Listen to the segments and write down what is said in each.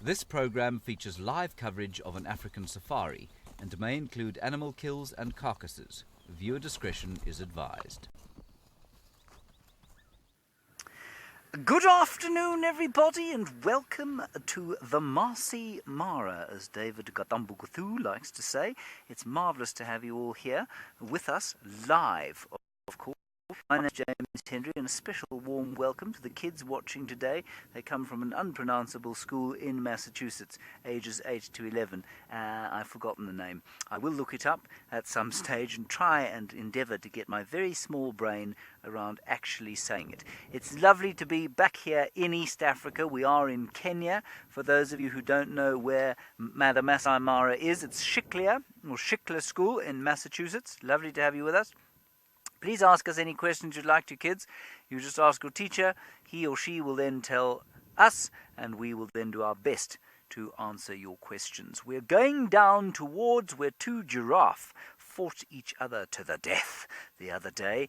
This program features live coverage of an African safari and may include animal kills and carcasses. Viewer discretion is advised. Good afternoon, everybody, and welcome to the Maasai Mara, as David Gatambuguthu likes to say. It's marvellous to have you all here with us live, of course. My name is James Henry, and a special warm welcome to the kids watching today. They come from an unpronounceable school in Massachusetts, ages 8 to 11. I've forgotten the name. I will look it up at some stage and try and endeavour to get my very small brain around actually saying it. It's lovely to be back here in East Africa. We are in Kenya. For those of you who don't know where the Maasai Mara is, it's Shikla School in Massachusetts. Lovely to have you with us. Please ask us any questions you'd like to, kids. You just ask your teacher. He or she will then tell us, and we will then do our best to answer your questions. We're going down towards where two giraffe fought each other to the death the other day.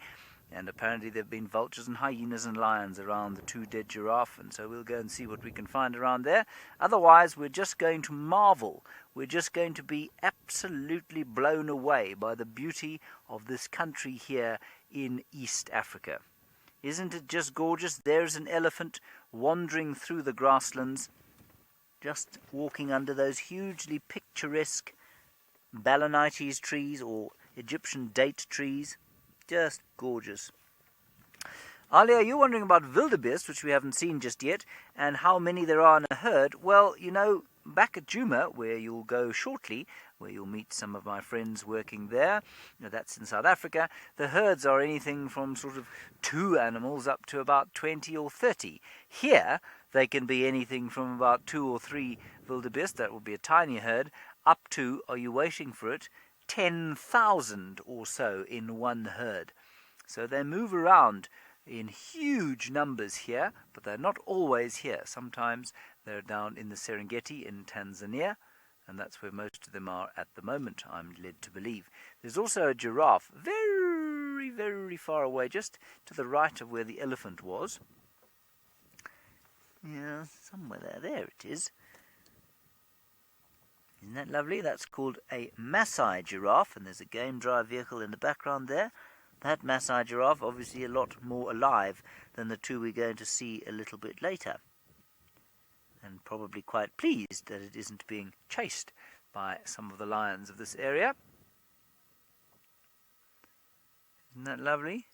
And apparently there have been vultures and hyenas and lions around the two dead giraffe, and so we'll go and see what we can find around there. Otherwise, we're just going to marvel. We're just going to be absolutely blown away by the beauty of this country here in East Africa. Isn't it just gorgeous? There's an elephant wandering through the grasslands, just walking under those hugely picturesque balanites trees or Egyptian date trees. Just gorgeous. Alia, you're wondering about wildebeest, which we haven't seen just yet, and how many there are in a herd. Well, you know, back at Djuma, where you'll go shortly, where you'll meet some of my friends working there, that's in South Africa, the herds are anything from sort of 2 animals up to about 20 or 30. Here, they can be anything from about 2 or 3 wildebeest, that would be a tiny herd, up to, are you waiting for it, 10,000 or so in one herd. So they move around in huge numbers here, but they're not always here. Sometimes they're down in the Serengeti in Tanzania, and that's where most of them are at the moment, I'm led to believe. There's also a giraffe very, very far away, just to the right of where the elephant was. Yeah, somewhere there. There it is. Isn't that lovely? That's called a Maasai giraffe, and there's a game drive vehicle in the background there. That Maasai giraffe, obviously a lot more alive than the two we're going to see a little bit later. And probably quite pleased that it isn't being chased by some of the lions of this area. Isn't that lovely?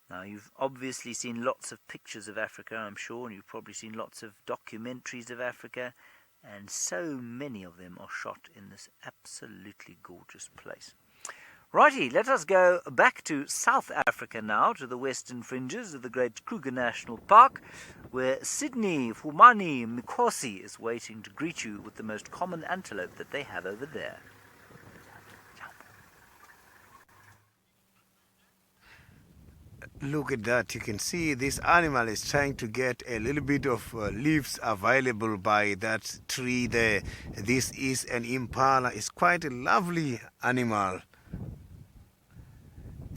Now, you've obviously seen lots of pictures of Africa, I'm sure, and you've probably seen lots of documentaries of Africa. And so many of them are shot in this absolutely gorgeous place. Righty, let us go back to South Africa now, to the western fringes of the great Kruger National Park, where Sydney Fumani Mikosi is waiting to greet you with the most common antelope that they have over there. Look at that. You can see this animal is trying to get a little bit of leaves available by that tree there. This is an Impala. It's quite a lovely animal.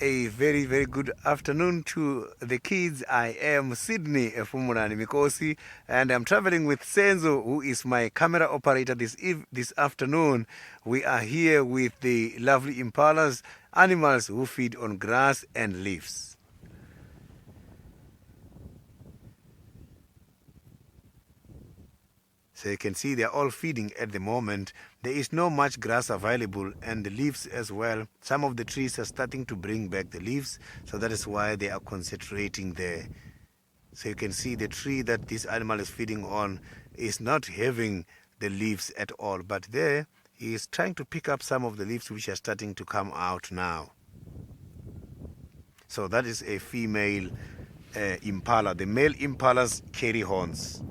A very, very good afternoon to the kids. I am Sydney Efumurani Mikosi, and I'm traveling with Senzo, who is my camera operator this afternoon. We are here with the lovely Impalas, animals who feed on grass and leaves. So you can see they're all feeding at the moment. There is not much grass available, and the leaves as well. Some of the trees are starting to bring back the leaves, so that is why they are concentrating there. So you can see the tree that this animal is feeding on is not having the leaves at all, but there he is trying to pick up some of the leaves which are starting to come out now. So that is a female Impala. The male Impalas carry horns.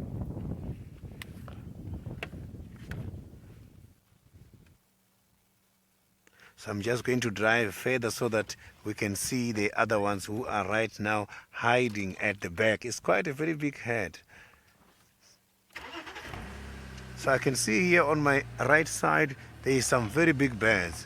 So I'm just going to drive further so that we can see the other ones who are right now hiding at the back. It's quite a very big herd. So I can see here on my right side there is some very big birds.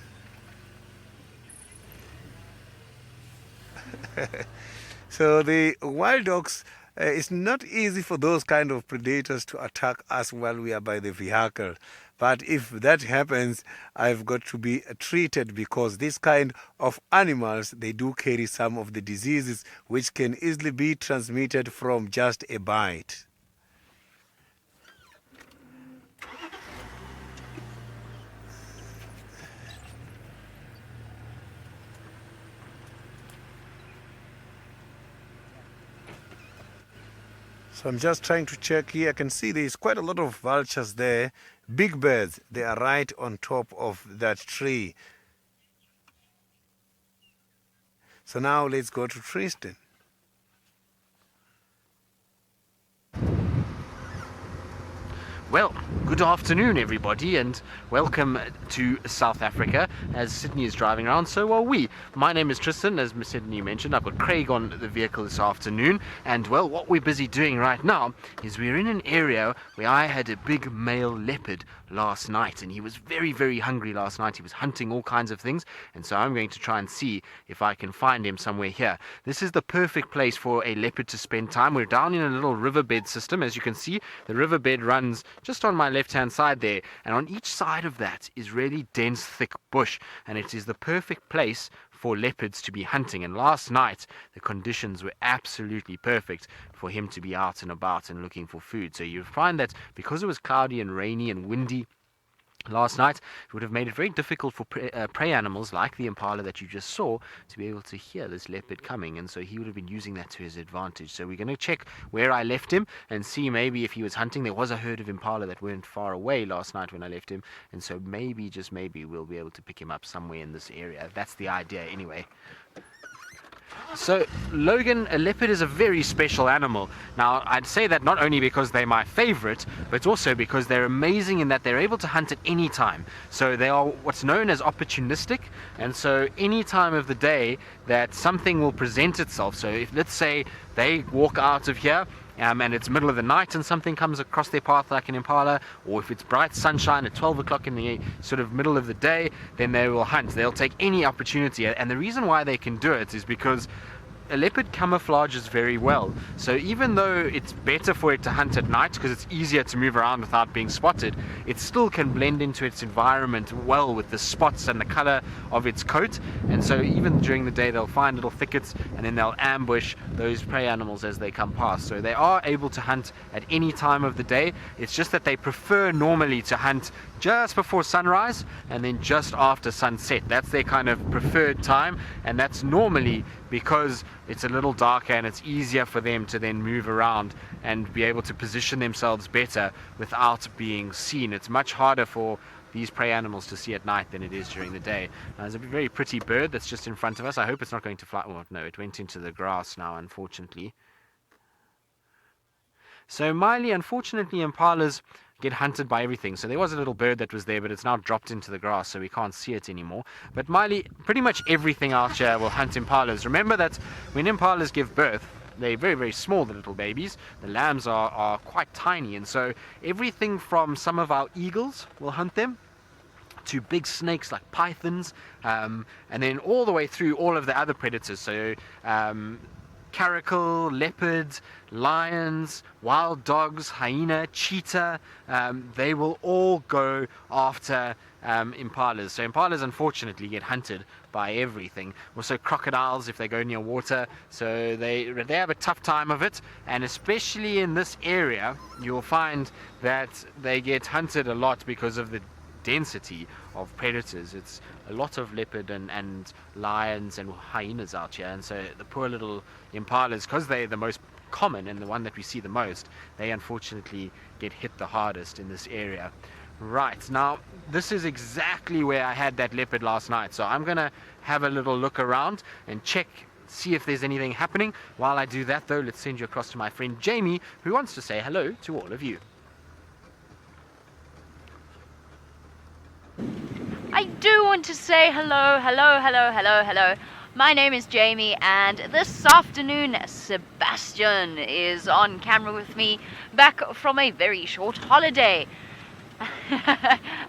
So the wild dogs It's not easy for those kind of predators to attack us while we are by the vehicle. But if that happens, I've got to be treated, because this kind of animals, they do carry some of the diseases which can easily be transmitted from just a bite. So I'm just trying to check here. I can see there's quite a lot of vultures there. Big birds, they are right on top of that tree. So now let's go to Tristan. Well, good afternoon everybody, and welcome to South Africa as Sydney is driving around. So are we. My name is Tristan, as Sydney mentioned. I've got Craig on the vehicle this afternoon, and well, what we're busy doing right now is we're in an area where I had a big male leopard last night, and he was very, very hungry last night. He was hunting all kinds of things, and so I'm going to try and see if I can find him somewhere here. This is the perfect place for a leopard to spend time. We're down in a little riverbed system. As you can see, the riverbed runs just on my left hand side there, and on each side of that is really dense, thick bush, and it is the perfect place for leopards to be hunting. And last night the conditions were absolutely perfect for him to be out and about and looking for food. So you find that because it was cloudy and rainy and windy last night, it would have made it very difficult for prey animals like the impala that you just saw to be able to hear this leopard coming, and so he would have been using that to his advantage. So we're going to check where I left him and see maybe if he was hunting. There was a herd of impala that weren't far away last night when I left him, and so maybe, just maybe, we'll be able to pick him up somewhere in this area. That's the idea anyway. So Logan, a leopard is a very special animal. Now I'd say that not only because they're my favorite, but also because they're amazing in that they're able to hunt at any time. So they are what's known as opportunistic, and so any time of the day that something will present itself. So if, let's say, they walk out of here and it's middle of the night and something comes across their path like an impala, or if it's bright sunshine at 12 o'clock in the sort of middle of the day, then they will hunt. They'll take any opportunity, and the reason why they can do it is because a leopard camouflages very well. So even though it's better for it to hunt at night because it's easier to move around without being spotted, it still can blend into its environment well with the spots and the color of its coat. And so even during the day they'll find little thickets and then they'll ambush those prey animals as they come past. So they are able to hunt at any time of the day. It's just that they prefer normally to hunt just before sunrise and then just after sunset. That's their kind of preferred time, and that's normally because it's a little darker and it's easier for them to then move around and be able to position themselves better without being seen. It's much harder for these prey animals to see at night than it is during the day. Now, there's a very pretty bird that's just in front of us. I hope it's not going to fly. Well, no, it went into the grass now, unfortunately. So Miley, unfortunately, impalas get hunted by everything. So there was a little bird that was there, but it's now dropped into the grass, so we can't see it anymore. But Miley, pretty much everything out here will hunt impalas. Remember that when impalas give birth, they're very, very small, the little babies. The lambs are quite tiny, and so everything from some of our eagles will hunt them to big snakes like pythons, and then all the way through all of the other predators. So caracal, leopards, lions, wild dogs, hyena, cheetah, they will all go after impalas. So impalas unfortunately get hunted by everything. Also crocodiles if they go near water, so they have a tough time of it, and especially in this area you'll find that they get hunted a lot because of the density of predators. It's a lot of leopard and lions and hyenas out here, and so the poor little impalas, because they're the most common and the one that we see the most, they unfortunately get hit the hardest in this area. Right, now this is exactly where I had that leopard last night, so I'm gonna have a little look around and check, see if there's anything happening. While I do that though, let's send you across to my friend Jamie, who wants to say hello to all of you. I do want to say hello. My name is Jamie, and this afternoon Sebastian is on camera with me, back from a very short holiday.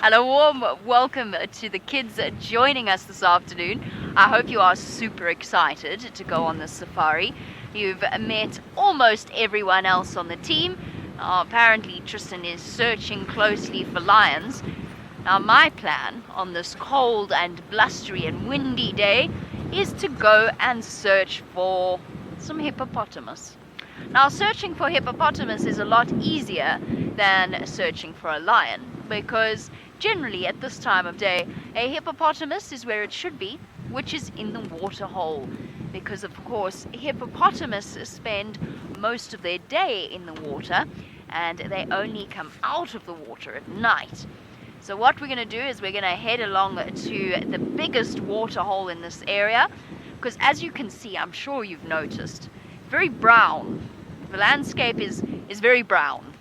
And a warm welcome to the kids joining us this afternoon. I hope you are super excited to go on this safari. You've met almost everyone else on the team. Apparently Tristan is searching closely for lions. Now my plan on this cold and blustery and windy day is to go and search for some hippopotamus. Now searching for hippopotamus is a lot easier than searching for a lion, because generally at this time of day a hippopotamus is where it should be, which is in the water hole, because of course hippopotamus spend most of their day in the water and they only come out of the water at night. So what we're going to do is we're going to head along to the biggest water hole in this area, because as you can see, I'm sure you've noticed, very brown. The landscape is very brown.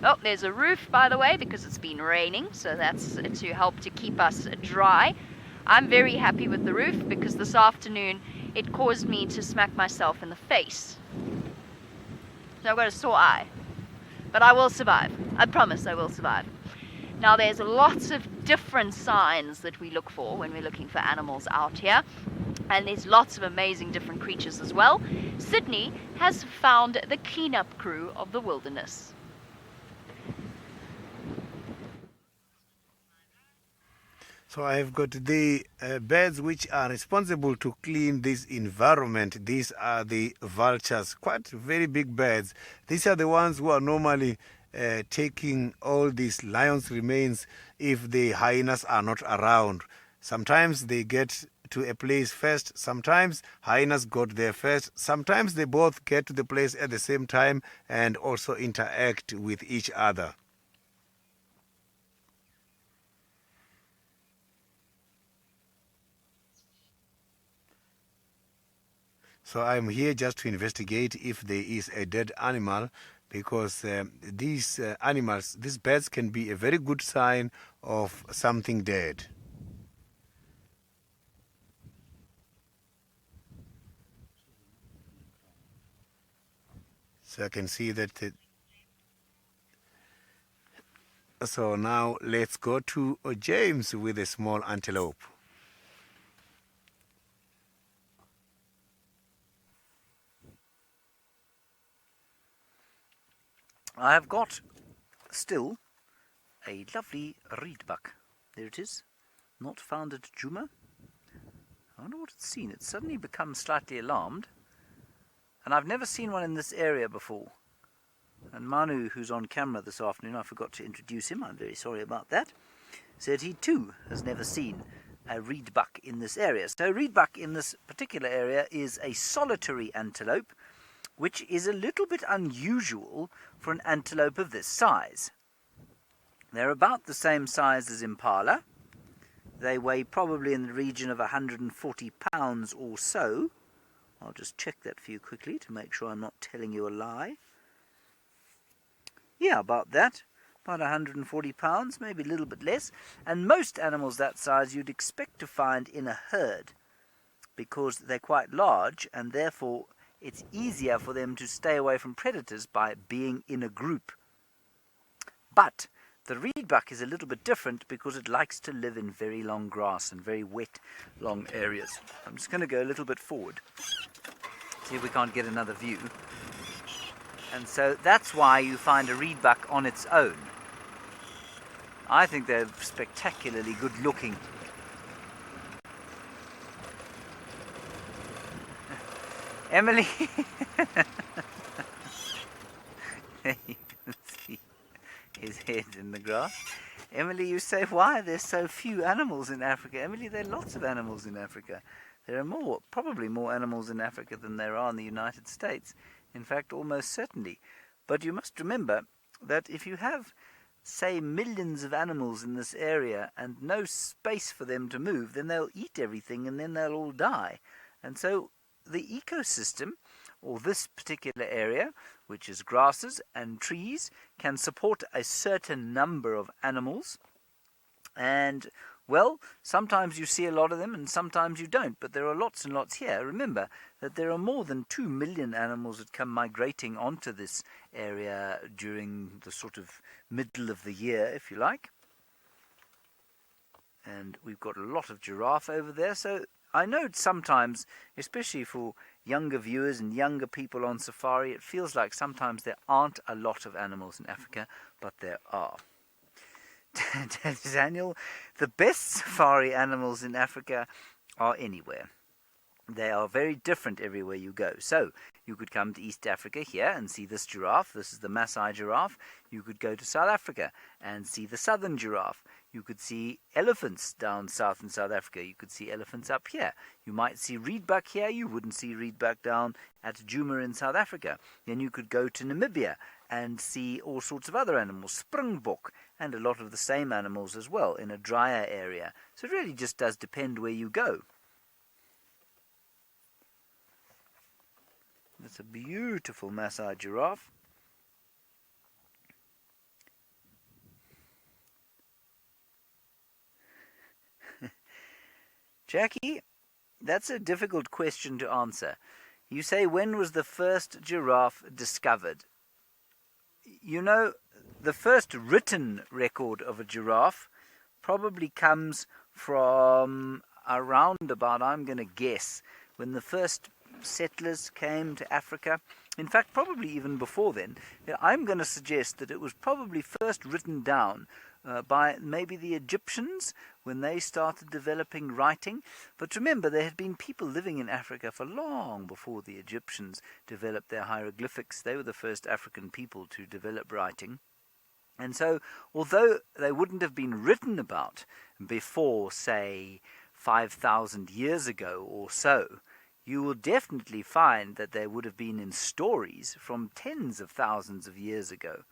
Oh, there's a roof, by the way, because it's been raining, so that's to help to keep us dry. I'm very happy with the roof because this afternoon it caused me to smack myself in the face. So I've got a sore eye, but I will survive. I promise I will survive. Now there's lots of different signs that we look for when we're looking for animals out here, and there's lots of amazing different creatures as well. Sydney has found the cleanup crew of the wilderness. So I've got the birds which are responsible to clean this environment. These are the vultures, quite very big birds. These are the ones who are normally taking all these lions' remains if the hyenas are not around. Sometimes they get to a place first, sometimes hyenas got there first, sometimes they both get to the place at the same time and also interact with each other. So I'm here just to investigate if there is a dead animal, because these animals, these birds can be a very good sign of something dead. So I can see that. So now let's go to James with a small antelope. I have got still a lovely Reedbuck. There it is. Not found at Juma. I wonder what it's seen. It's suddenly become slightly alarmed. And I've never seen one in this area before. And Manu, who's on camera this afternoon, I forgot to introduce him, I'm very sorry about that, said he too has never seen a Reedbuck in this area. So Reedbuck in this particular area is a solitary antelope, which is a little bit unusual for an antelope of this size. They're about the same size as Impala. They weigh probably in the region of 140 pounds or so. I'll just check that for you quickly to make sure I'm not telling you a lie. Yeah, about that. About 140 pounds, maybe a little bit less. And most animals that size you'd expect to find in a herd, because they're quite large and therefore it's easier for them to stay away from predators by being in a group. But the Reedbuck is a little bit different because it likes to live in very long grass and very wet, long areas. I'm just going to go a little bit forward, see if we can't get another view. And so that's why you find a Reedbuck on its own. I think they're spectacularly good looking. Emily, you can see his head in the grass. Emily, you say, why are there so few animals in Africa? Emily, there are lots of animals in Africa. There are probably more animals in Africa than there are in the United States. In fact, almost certainly. But you must remember that if you have, say, millions of animals in this area and no space for them to move, then they'll eat everything and then they'll all die. And so the ecosystem, or this particular area, which is grasses and trees, can support a certain number of animals. And, well, sometimes you see a lot of them and sometimes you don't, but there are lots and lots here. Remember that there are more than 2 million animals that come migrating onto this area during the sort of middle of the year, if you like. And we've got a lot of giraffe over there, so I know sometimes, especially for younger viewers and younger people on safari, it feels like sometimes there aren't a lot of animals in Africa, but there are. Daniel, the best safari animals in Africa are anywhere. They are very different everywhere you go. So, you could come to East Africa here and see this giraffe. This is the Maasai giraffe. You could go to South Africa and see the southern giraffe. You could see elephants down south in South Africa. You could see elephants up here. You might see Reedbuck here. You wouldn't see Reedbuck down at Djuma in South Africa. Then you could go to Namibia and see all sorts of other animals, springbok, and a lot of the same animals as well in a drier area. So it really just does depend where you go. That's a beautiful Maasai giraffe. Jackie, that's a difficult question to answer. You say, when was the first giraffe discovered? You know, the first written record of a giraffe probably comes from around about, I'm going to guess, when the first settlers came to Africa. In fact, probably even before then. I'm going to suggest that it was probably first written down by maybe the Egyptians when they started developing writing. But remember, there had been people living in Africa for long before the Egyptians developed their hieroglyphics. They were the first African people to develop writing. And so, although they wouldn't have been written about before, say, 5,000 years ago or so, you will definitely find that they would have been in stories from tens of thousands of years ago.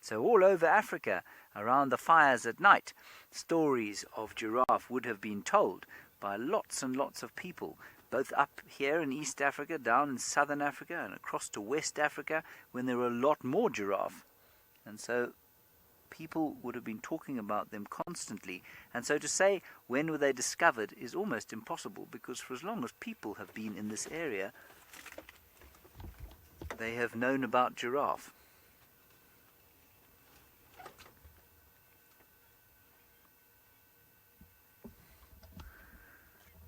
So all over Africa, around the fires at night, stories of giraffe would have been told by lots and lots of people, both up here in East Africa, down in Southern Africa, and across to West Africa, when there were a lot more giraffe. And so people would have been talking about them constantly. And so to say when were they discovered is almost impossible, because for as long as people have been in this area, they have known about giraffe.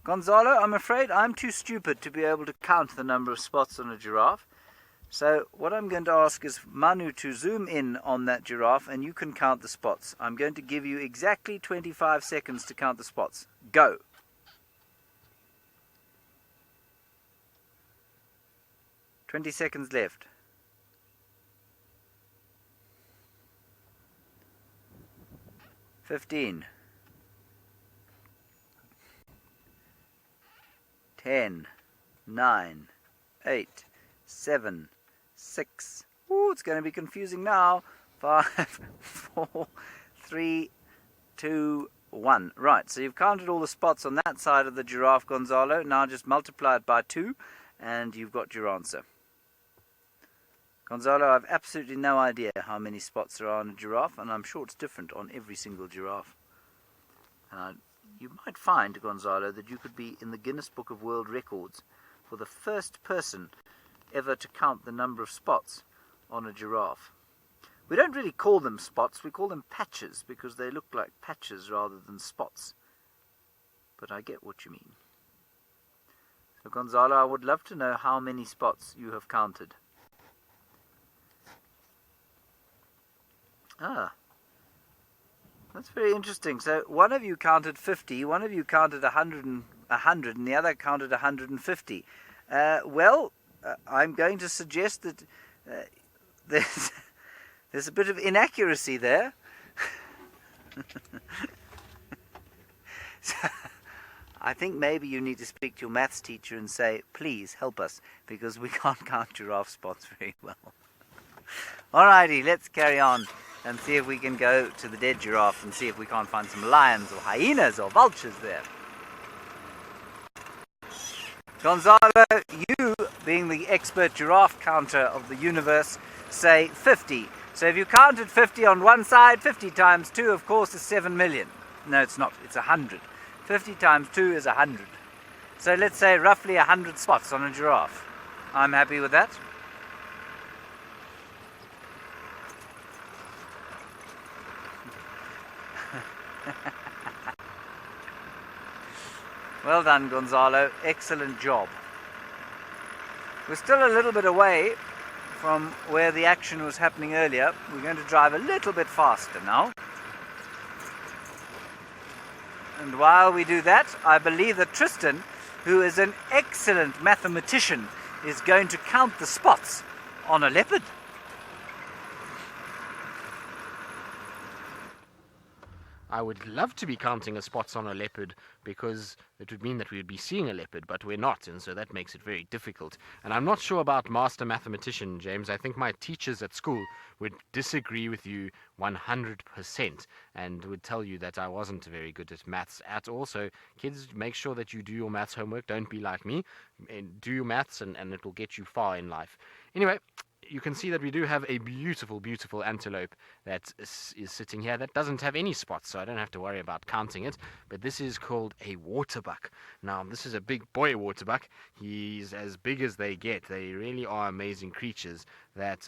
Gonzalo, I'm afraid I'm too stupid to be able to count the number of spots on a giraffe. So what I'm going to ask is Manu to zoom in on that giraffe and you can count the spots. I'm going to give you exactly 25 seconds to count the spots. Go. "20 seconds left. "15. 10, 9, 8, 7, 6. Ooh, it's going to be confusing now. 5, 4, 3, 2, 1. Right, so you've counted all the spots on that side of the giraffe, Gonzalo. Now just multiply it by 2, and you've got your answer. Gonzalo, I've absolutely no idea how many spots there are on a giraffe, and I'm sure it's different on every single giraffe. You might find, Gonzalo, that you could be in the Guinness Book of World Records for the first person ever to count the number of spots on a giraffe. We don't really call them spots, we call them patches, because they look like patches rather than spots. But I get what you mean. So, Gonzalo, I would love to know how many spots you have counted. That's very interesting. So one of you counted 50, one of you counted 100, and the other counted 150. I'm going to suggest that there's a bit of inaccuracy there. So, I think maybe you need to speak to your maths teacher and say, please help us, because we can't count giraffe spots very well. Alrighty, let's carry on and see if we can go to the dead giraffe and see if we can't find some lions or hyenas or vultures there. Gonzalo, you, being the expert giraffe counter of the universe, say 50. So if you counted 50 on one side, 50 times 2, of course, is 7 million. No, it's not. It's 100. 50 times 2 is 100. So let's say roughly 100 spots on a giraffe. I'm happy with that. Well done, Gonzalo. Excellent job. We're still a little bit away from where the action was happening earlier. We're going to drive a little bit faster now. And while we do that, I believe that Tristan, who is an excellent mathematician, is going to count the spots on a leopard. I would love to be counting the spots on a leopard because it would mean that we would be seeing a leopard, but we're not, and so that makes it very difficult. And I'm not sure about master mathematician, James. I think my teachers at school would disagree with you 100% and would tell you that I wasn't very good at maths at all. So kids, make sure that you do your maths homework. Don't be like me. Do your maths and it will get you far in life. Anyway, you can see that we do have a beautiful, beautiful antelope that is sitting here that doesn't have any spots, so I don't have to worry about counting it. But this is called a waterbuck. Now, this is a big boy waterbuck. He's as big as they get. They really are amazing creatures that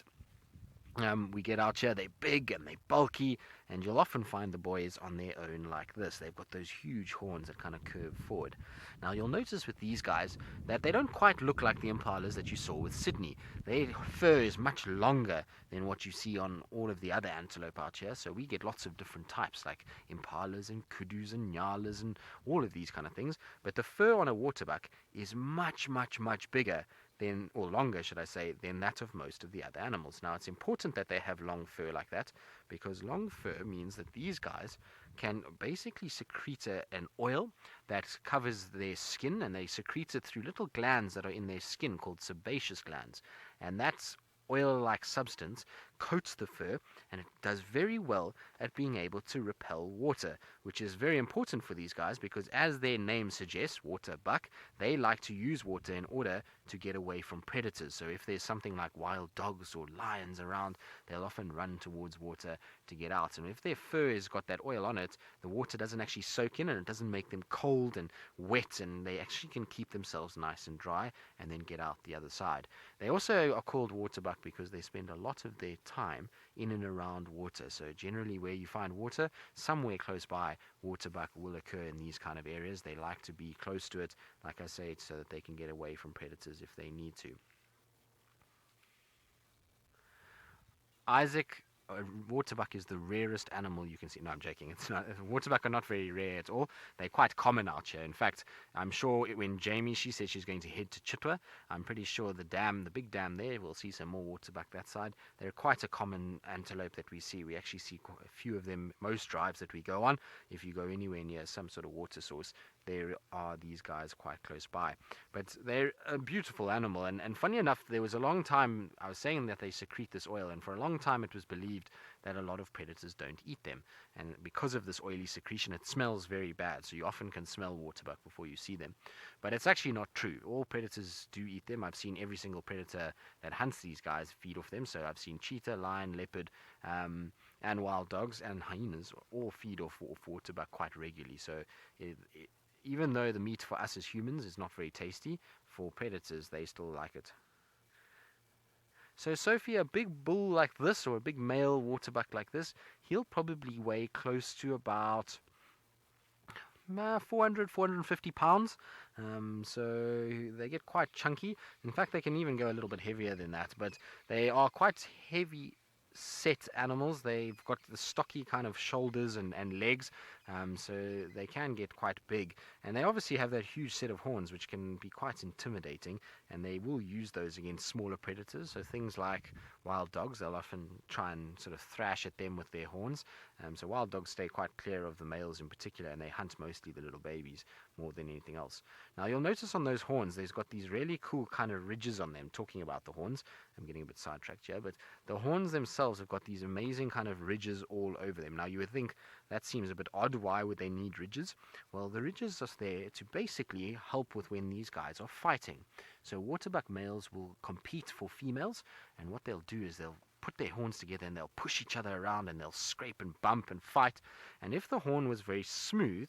we get out here. They're big and they're bulky, and you'll often find the boys on their own like this. They've got those huge horns that kind of curve forward. Now you'll notice with these guys that they don't quite look like the impalas that you saw with Sydney. Their fur is much longer than what you see on all of the other antelope out here, so we get lots of different types like impalas and kudus and nyalas and all of these kind of things. But the fur on a waterbuck is much, much, much bigger than, or longer should I say, than that of most of the other animals. Now it's important that they have long fur like that, because long fur means that these guys can basically secrete an oil that covers their skin, and they secrete it through little glands that are in their skin called sebaceous glands, and that's oil-like substance coats the fur, and it does very well at being able to repel water, which is very important for these guys because, as their name suggests, waterbuck, they like to use water in order to get away from predators. So if there's something like wild dogs or lions around, they'll often run towards water to get out. And if their fur has got that oil on it, the water doesn't actually soak in and it doesn't make them cold and wet, and they actually can keep themselves nice and dry and then get out the other side. They also are called waterbuck because they spend a lot of their time in and around water. So generally where you find water, somewhere close by, waterbuck will occur in these kind of areas. They like to be close to it, like I say, so that they can get away from predators if they need to. Isaac, waterbuck is the rarest animal you can see. No, I'm joking. It's not. Waterbuck are not very rare at all. They're quite common out here. In fact, I'm sure when Jamie, she said she's going to head to Chitwa, I'm pretty sure the big dam there, we'll see some more waterbuck that side. They're quite a common antelope that we see. We actually see a few of them most drives that we go on. If you go anywhere near some sort of water source, there are these guys quite close by. But they're a beautiful animal, and funny enough, there was a long time, I was saying that they secrete this oil, and for a long time it was believed that a lot of predators don't eat them, and because of this oily secretion it smells very bad, so you often can smell waterbuck before you see them. But it's actually not true. All predators do eat them. I've seen every single predator that hunts these guys feed off them. So I've seen cheetah, lion, leopard, and wild dogs and hyenas all feed off waterbuck quite regularly. So even though the meat for us as humans is not very tasty, for predators they still like it. So Sophie, a big bull like this, or a big male waterbuck like this, he'll probably weigh close to about 450 pounds. So they get quite chunky. In fact, they can even go a little bit heavier than that, but they are quite heavy set animals. They've got the stocky kind of shoulders and legs, so they can get quite big, and they obviously have that huge set of horns which can be quite intimidating, and they will use those against smaller predators. So things like wild dogs, they'll often try and sort of thrash at them with their horns. So wild dogs stay quite clear of the males in particular, and they hunt mostly the little babies more than anything else. Now you'll notice on those horns there's got these really cool kind of ridges on them. Talking about the horns, I'm getting a bit sidetracked here, but the horns themselves have got these amazing kind of ridges all over them. Now you would think that seems a bit odd. Why would they need ridges? Well, the ridges are there to basically help with when these guys are fighting. So waterbuck males will compete for females, and what they'll do is they'll put their horns together and they'll push each other around and they'll scrape and bump and fight. And if the horn was very smooth,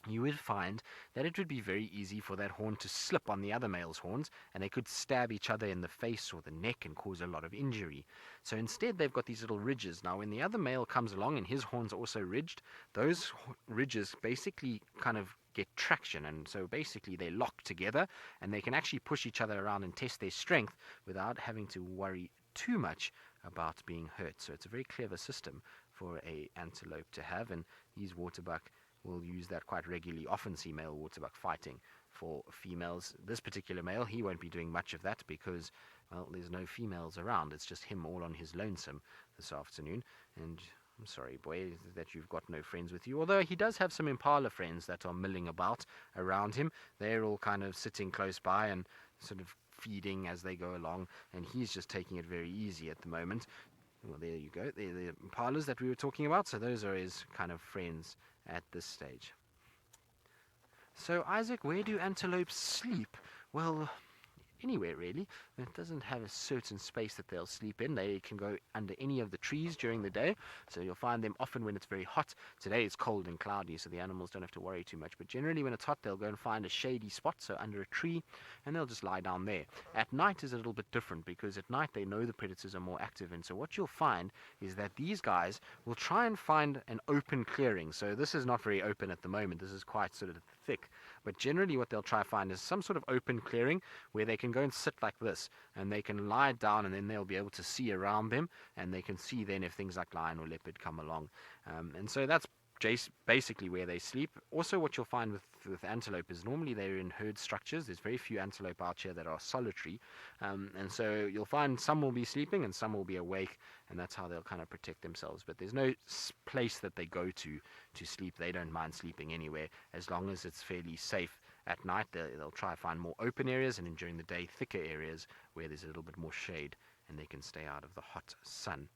you would find that it would be very easy for that horn to slip on the other male's horns, and they could stab each other in the face or the neck and cause a lot of injury. So instead they've got these little ridges. Now when the other male comes along and his horns are also ridged, those ridges basically kind of get traction, and so basically they lock together and they can actually push each other around and test their strength without having to worry too much about being hurt. So it's a very clever system for a antelope to have, and these waterbuck will use that quite regularly. Often see male waterbuck fighting for females. This particular male, he won't be doing much of that because, well, there's no females around. It's just him all on his lonesome this afternoon, and I'm sorry, boy, that you've got no friends with you. Although he does have some Impala friends that are milling about around him. They're all kind of sitting close by and sort of feeding as they go along, and he's just taking it very easy at the moment. Well, there you go. They're the Impalas that we were talking about, so those are his kind of friends at this stage. So, Isaac, where do antelopes sleep? Well, anywhere really. It doesn't have a certain space that they'll sleep in. They can go under any of the trees during the day, so you'll find them often when it's very hot. Today it's cold and cloudy, so the animals don't have to worry too much, but generally when it's hot they'll go and find a shady spot, so under a tree, and they'll just lie down there. At night is a little bit different, because at night they know the predators are more active, and so what you'll find is that these guys will try and find an open clearing. So this is not very open at the moment, this is quite sort of thick, but generally what they'll try to find is some sort of open clearing where they can go and sit like this, and they can lie down, and then they'll be able to see around them, and they can see then if things like lion or leopard come along, and so that's basically where they sleep. Also, what you'll find with antelope is normally they're in herd structures. There's very few antelope out here that are solitary, and so you'll find some will be sleeping and some will be awake, and that's how they'll kind of protect themselves. But there's no place that they go to sleep. They don't mind sleeping anywhere as long as it's fairly safe. At night they'll try to find more open areas, and then during the day thicker areas where there's a little bit more shade and they can stay out of the hot sun.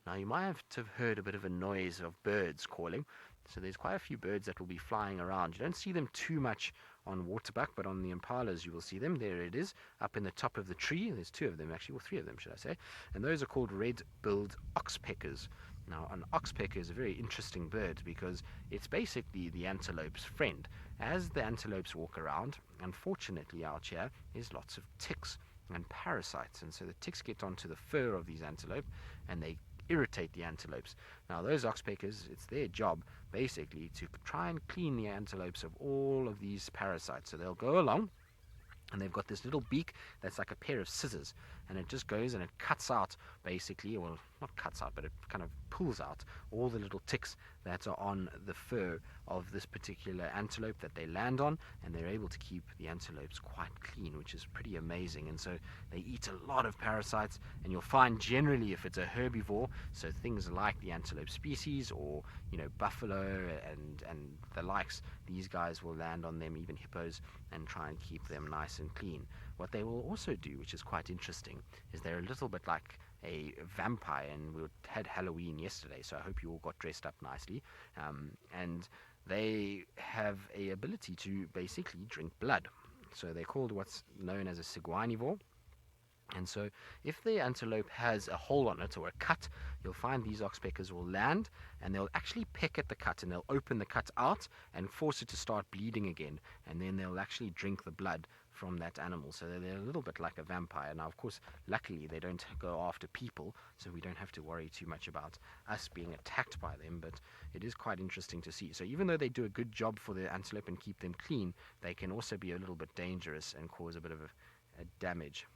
Now, you might have to have heard a bit of a noise of birds calling. So there's quite a few birds that will be flying around. You don't see them too much on Waterbuck, but on the Impalas you will see them. There it is, up in the top of the tree. There's two of them actually, or three of them should I say. And those are called red-billed oxpeckers. Now, an oxpecker is a very interesting bird because it's basically the antelope's friend. As the antelopes walk around, unfortunately out here, there's lots of ticks and parasites. And so the ticks get onto the fur of these antelope and they irritate the antelopes. Now those oxpeckers, it's their job basically to try and clean the antelopes of all of these parasites. So they'll go along and they've got this little beak that's like a pair of scissors, and it just goes and it cuts out basically, well, not cuts out, but it kind of pulls out all the little ticks that are on the fur of this particular antelope that they land on, and they're able to keep the antelopes quite clean, which is pretty amazing. And so they eat a lot of parasites, and you'll find generally if it's a herbivore, so things like the antelope species or, you know, buffalo and the likes, these guys will land on them, even hippos, and try and keep them nice and clean. What they will also do, which is quite interesting, is they're a little bit like a vampire, and we had Halloween yesterday, so I hope you all got dressed up nicely, and they have a ability to basically drink blood. So they're called what's known as a seguinivore. And so if the antelope has a hole on it or a cut, you'll find these oxpeckers will land and they'll actually peck at the cut, and they'll open the cut out and force it to start bleeding again, and then they'll actually drink the blood from that animal. So they're a little bit like a vampire. Now, of course, luckily they don't go after people, so we don't have to worry too much about us being attacked by them, but it is quite interesting to see. So even though they do a good job for the antelope and keep them clean, they can also be a little bit dangerous and cause a bit of a damage.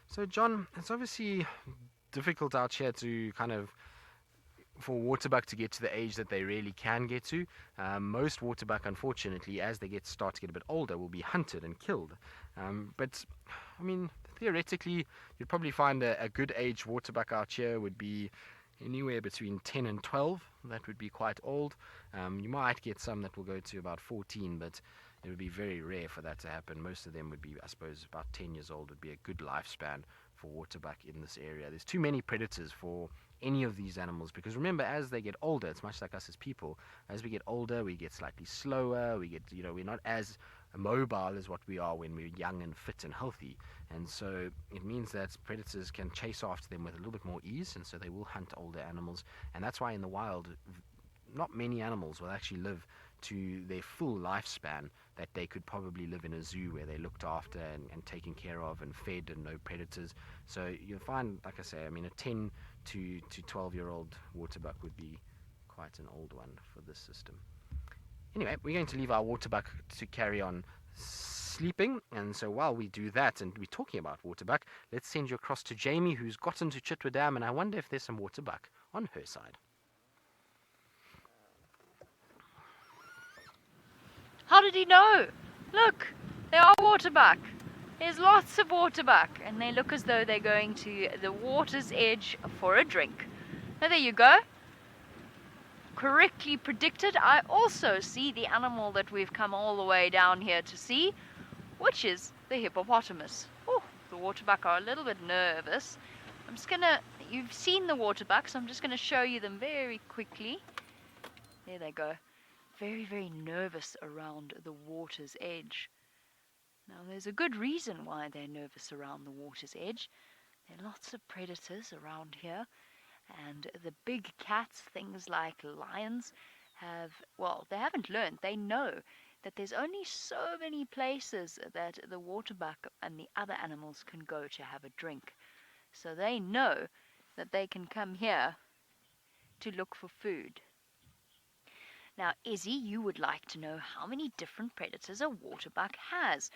So, John, it's obviously difficult out here to kind of, for waterbuck to get to the age that they really can get to. Most waterbuck, unfortunately, as they start to get a bit older, will be hunted and killed. But, I mean, theoretically, you'd probably find a good age waterbuck out here would be anywhere between 10 and 12. That would be quite old. You might get some that will go to about 14, but it would be very rare for that to happen. Most of them would be, I suppose, about 10 years old would be a good lifespan for waterbuck in this area. There's too many predators for any of these animals, because remember, as they get older, it's much like us as people. As we get older, we get slightly slower, we're not as mobile as what we are when we're young and fit and healthy, and so it means that predators can chase after them with a little bit more ease, and so they will hunt older animals. And that's why in the wild, not many animals will actually live to their full lifespan that they could probably live in a zoo where they're looked after and taken care of and fed and no predators. So you'll find, like I say, I mean, a 10 to 12-year-old waterbuck would be quite an old one for this system. Anyway, we're going to leave our waterbuck to carry on sleeping, and so while we do that, and we're talking about waterbuck, let's send you across to Jamie, who's gotten to Chitwa Dam, and I wonder if there's some waterbuck on her side. How did he know? Look, there are waterbuck. There's lots of waterbuck, and they look as though they're going to the water's edge for a drink. Now there you go. Correctly predicted. I also see the animal that we've come all the way down here to see, which is the hippopotamus. Oh, the waterbuck are a little bit nervous. You've seen the waterbuck, so I'm just gonna show you them very quickly. There they go. Very, very nervous around the water's edge. Now there's a good reason why they're nervous around the water's edge. There are lots of predators around here, and the big cats, things like lions, they haven't learned. They know that there's only so many places that the waterbuck and the other animals can go to have a drink. So they know that they can come here to look for food. Now, Izzy, you would like to know how many different predators a waterbuck has.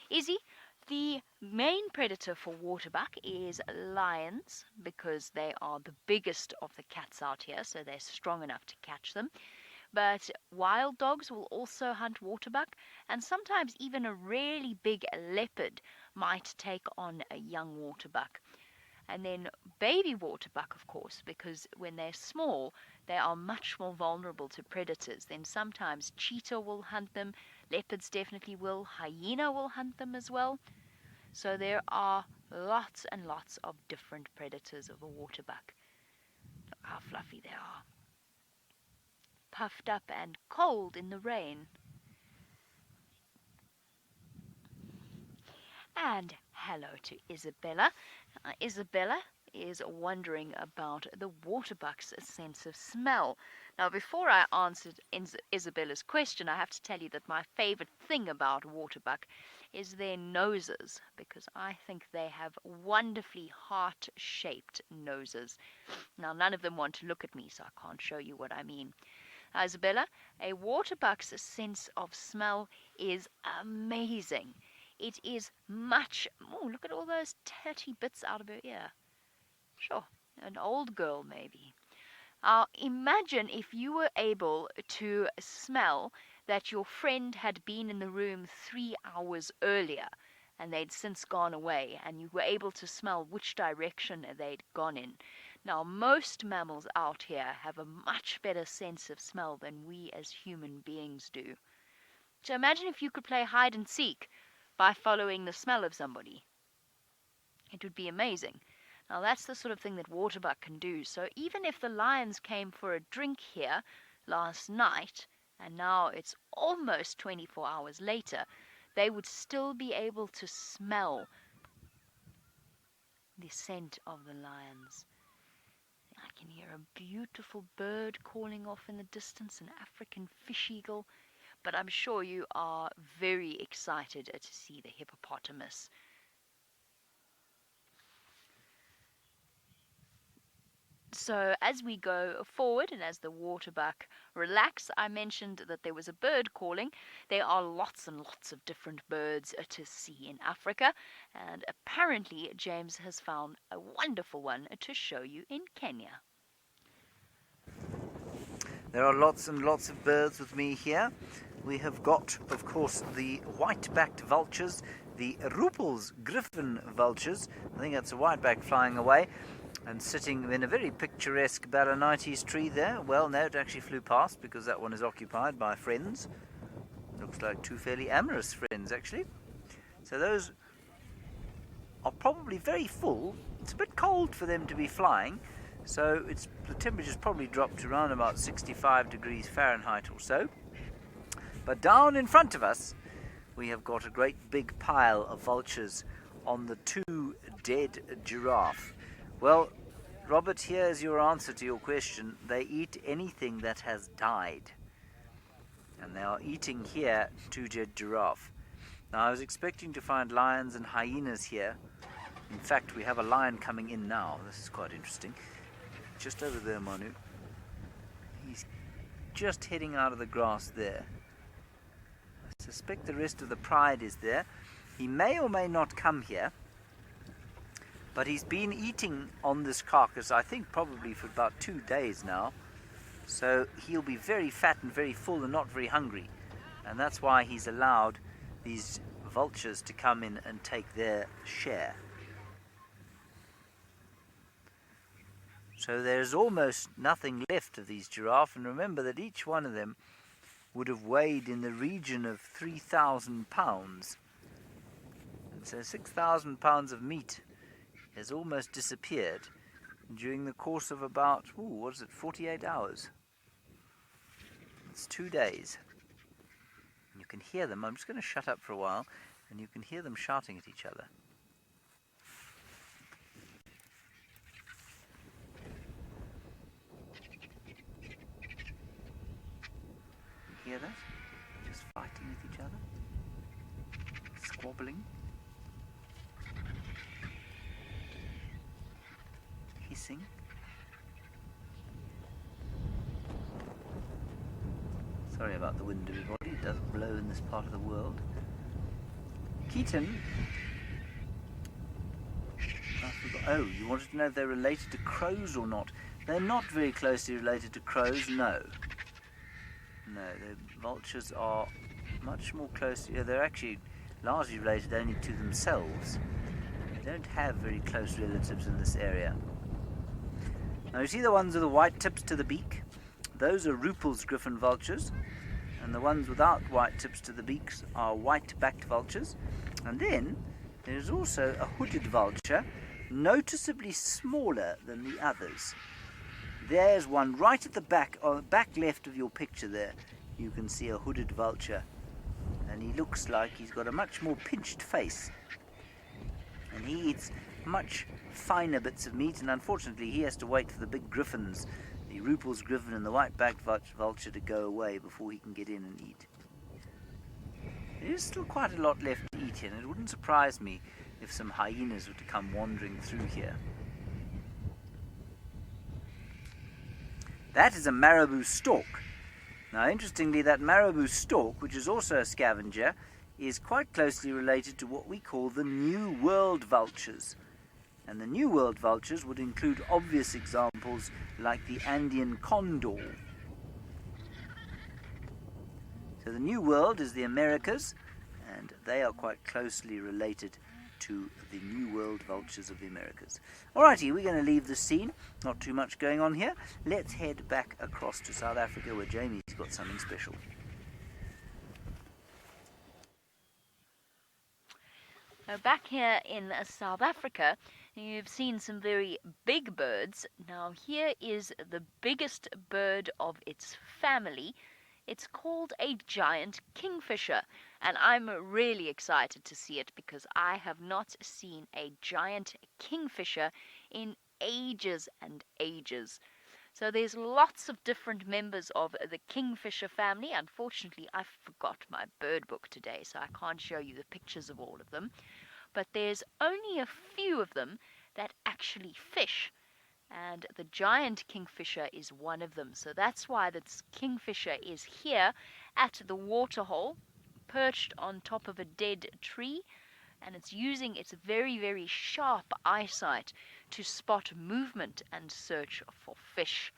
Izzy, the main predator for waterbuck is lions, because they are the biggest of the cats out here, so they're strong enough to catch them. But wild dogs will also hunt waterbuck, and sometimes even a really big leopard might take on a young waterbuck. And then baby waterbuck, of course, because when they're small, they are much more vulnerable to predators. Then sometimes cheetah will hunt them, leopards definitely will, hyena will hunt them as well. So there are lots and lots of different predators of a waterbuck. Look how fluffy they are. Puffed up and cold in the rain. And hello to Isabella. Isabella is wondering about the waterbuck's sense of smell. Now, before I answered Isabella's question, I have to tell you that my favorite thing about waterbuck is their noses, because I think they have wonderfully heart-shaped noses. Now, none of them want to look at me, so I can't show you what I mean. Isabella, a waterbuck's sense of smell is amazing. It is much... Oh, look at all those tatty bits out of her ear. Sure, an old girl maybe. Imagine if you were able to smell that your friend had been in the room 3 hours earlier and they'd since gone away, and you were able to smell which direction they'd gone in. Now, most mammals out here have a much better sense of smell than we as human beings do. So imagine if you could play hide and seek by following the smell of somebody. It would be amazing. Now that's the sort of thing that waterbuck can do. So even if the lions came for a drink here last night, and now it's almost 24 hours later, they would still be able to smell the scent of the lions. I can hear a beautiful bird calling off in the distance, an African fish eagle. But I'm sure you are very excited to see the hippopotamus. So as we go forward and as the waterbuck relax, I mentioned that there was a bird calling. There are lots and lots of different birds to see in Africa, and apparently James has found a wonderful one to show you in Kenya. There are lots and lots of birds with me here. We have got, of course, the white-backed vultures, the Ruppel's griffin vultures. I think that's a white-back flying away and sitting in a very picturesque Balanites tree there. Well, no, it actually flew past because that one is occupied by friends. Looks like two fairly amorous friends, actually. So those are probably very full. It's a bit cold for them to be flying, so the temperature's probably dropped to around about 65 degrees Fahrenheit or so. But down in front of us, we have got a great big pile of vultures on the 2 dead giraffe. Well, Robert, here's your answer to your question. They eat anything that has died. And they are eating here 2 dead giraffe. Now, I was expecting to find lions and hyenas here. In fact, we have a lion coming in now. This is quite interesting. Just over there, Manu. He's just heading out of the grass there. suspect the rest of the pride is there. He may or may not come here, but he's been eating on this carcass, I think probably for about 2 days now. So he'll be very fat and very full and not very hungry. And that's why he's allowed these vultures to come in and take their share. So there's almost nothing left of these giraffe, and remember that each one of them would have weighed in the region of 3,000 pounds. And so 6,000 pounds of meat has almost disappeared during the course of about, 48 hours. It's 2 days. You can hear them. I'm just going to shut up for a while, and you can hear them shouting at each other. You hear that? Just fighting with each other, squabbling, hissing. Sorry about the wind, everybody. It doesn't blow in this part of the world. Keaton. Oh, you wanted to know if they're related to crows or not. They're not very closely related to crows, no. No, the vultures are much more closely... They're actually largely related only to themselves. They don't have very close relatives in this area. Now you see the ones with the white tips to the beak? Those are Ruppel's griffon vultures, and the ones without white tips to the beaks are white-backed vultures. And then there's also a hooded vulture, noticeably smaller than the others. There's one right at the back, on the back left of your picture there. You can see a hooded vulture, and he looks like he's got a much more pinched face. And he eats much finer bits of meat, and unfortunately he has to wait for the big griffons, the Ruppel's griffon and the white-backed vulture, to go away before he can get in and eat. There is still quite a lot left to eat here, and it wouldn't surprise me if some hyenas were to come wandering through here. That is a marabou stork. Now, interestingly, that marabou stork, which is also a scavenger, is quite closely related to what we call the New World vultures. And the New World vultures would include obvious examples like the Andean condor. So the New World is the Americas, and they are quite closely related to the New World vultures of the Americas. Alrighty, we're going to leave the scene. Not too much going on here. Let's head back across to South Africa, where Jamie's got something special. So back here in South Africa, you've seen some very big birds. Now here is the biggest bird of its family. It's called a giant kingfisher, and I'm really excited to see it because I have not seen a giant kingfisher in ages and ages. So there's lots of different members of the kingfisher family. Unfortunately, I forgot my bird book today, so I can't show you the pictures of all of them. But there's only a few of them that actually fish. And the giant kingfisher is one of them. So that's why this kingfisher is here at the waterhole, perched on top of a dead tree. And it's using its very, very sharp eyesight to spot movement and search for fish.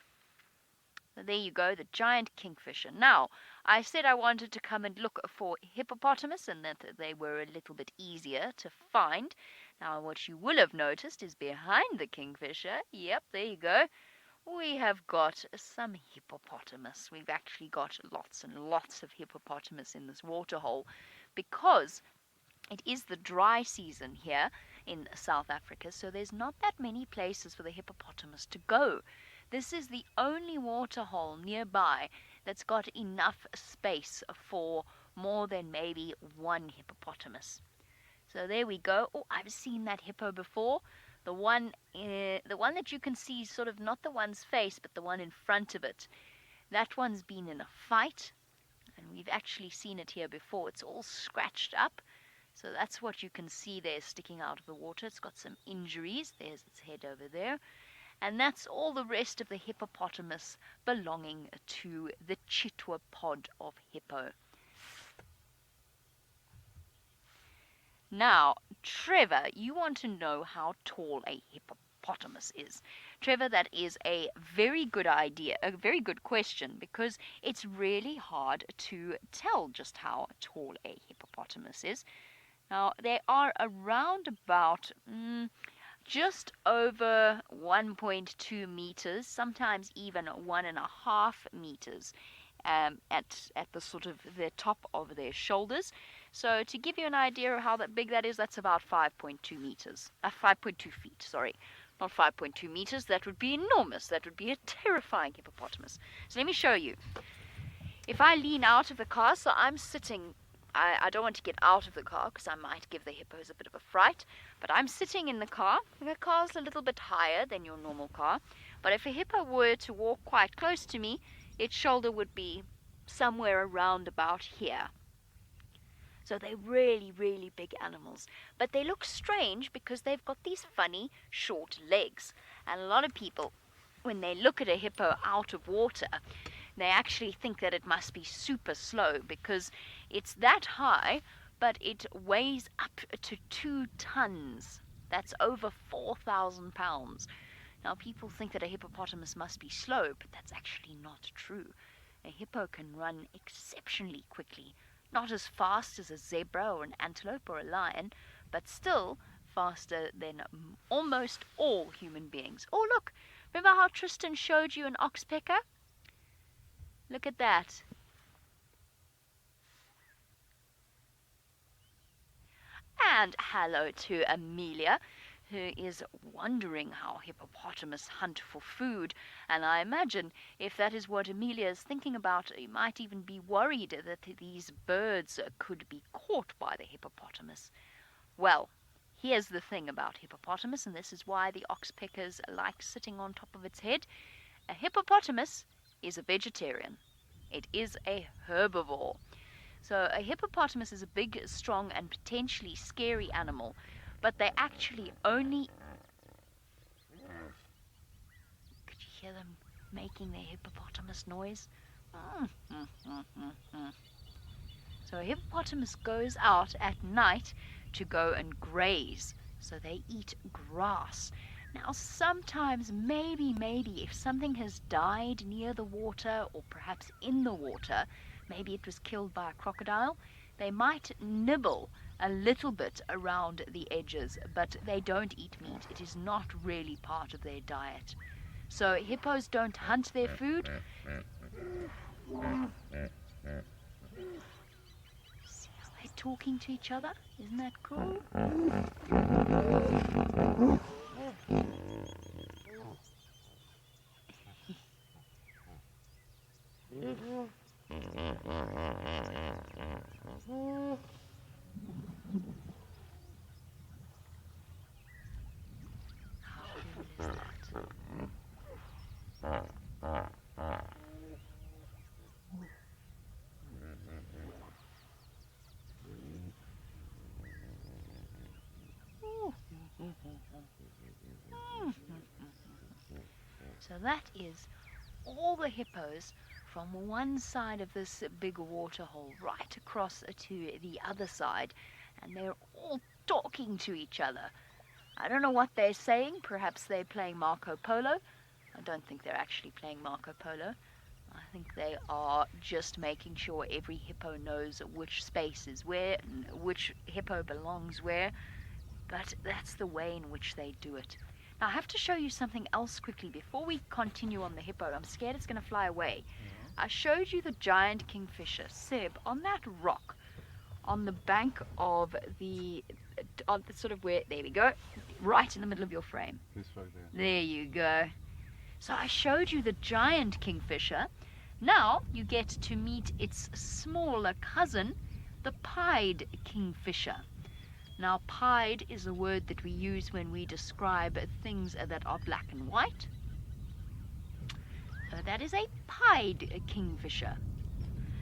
So there you go, the giant kingfisher. Now, I said I wanted to come and look for hippopotamus and that they were a little bit easier to find. Now, what you will have noticed is behind the kingfisher, yep, there you go, we have got some hippopotamus. We've actually got lots and lots of hippopotamus in this waterhole because it is the dry season here in South Africa, so there's not that many places for the hippopotamus to go. This is the only waterhole nearby that's got enough space for more than maybe one hippopotamus. So there we go. Oh, I've seen that hippo before. The one that you can see, sort of not the one's face, but the one in front of it. That one's been in a fight, and we've actually seen it here before. It's all scratched up. So that's what you can see there sticking out of the water. It's got some injuries. There's its head over there. And that's all the rest of the hippopotamus belonging to the chitwa pod of hippo. Now, Trevor, you want to know how tall a hippopotamus is. Trevor, that is a very good idea, a very good question, because it's really hard to tell just how tall a hippopotamus is. Now, they are around about just over 1.2 meters, sometimes even 1.5 meters at the sort of the top of their shoulders. So to give you an idea of how big that is, that's about 5.2 meters. 5.2 feet, sorry. Not 5.2 meters. That would be enormous. That would be a terrifying hippopotamus. So let me show you. If I lean out of the car, so I'm sitting, I don't want to get out of the car because I might give the hippos a bit of a fright, but I'm sitting in the car. The car's a little bit higher than your normal car, but if a hippo were to walk quite close to me, its shoulder would be somewhere around about here. So they're really, really big animals. But they look strange because they've got these funny short legs. And a lot of people, when they look at a hippo out of water, they actually think that it must be super slow because it's that high, but it weighs up to 2 tons. That's over 4,000 pounds. Now, people think that a hippopotamus must be slow, but that's actually not true. A hippo can run exceptionally quickly. Not as fast as a zebra or an antelope or a lion, but still faster than almost all human beings. Oh, look! Remember how Tristan showed you an oxpecker? Look at that. And hello to Amelia, who is wondering how hippopotamus hunt for food. And I imagine if that is what Amelia is thinking about, you might even be worried that these birds could be caught by the hippopotamus. Well, here's the thing about hippopotamus, and this is why the oxpeckers like sitting on top of its head. A hippopotamus is a vegetarian. It is a herbivore. So a hippopotamus is a big, strong, and potentially scary animal, but they actually only... Could you hear them making their hippopotamus noise? So a hippopotamus goes out at night to go and graze. So they eat grass. Now sometimes, maybe, if something has died near the water or perhaps in the water, maybe it was killed by a crocodile, they might nibble a little bit around the edges, but they don't eat meat. It is not really part of their diet. So hippos don't hunt their food. See how they're talking to each other? Isn't that cool? So that is all the hippos from one side of this big waterhole right across to the other side, and they're all talking to each other. I don't know what they're saying. Perhaps they're playing Marco Polo. I don't think they're actually playing Marco Polo. I think they are just making sure every hippo knows which space is where, which hippo belongs where, but that's the way in which they do it. Now, I have to show you something else quickly before we continue on the hippo. I'm scared it's going to fly away. I showed you the giant kingfisher. Seb, on that rock, on the bank of the sort of where, there we go, right in the middle of your frame. This right there. There you go. So I showed you the giant kingfisher. Now you get to meet its smaller cousin, the pied kingfisher. Now, pied is a word that we use when we describe things that are black and white. So that is a pied kingfisher.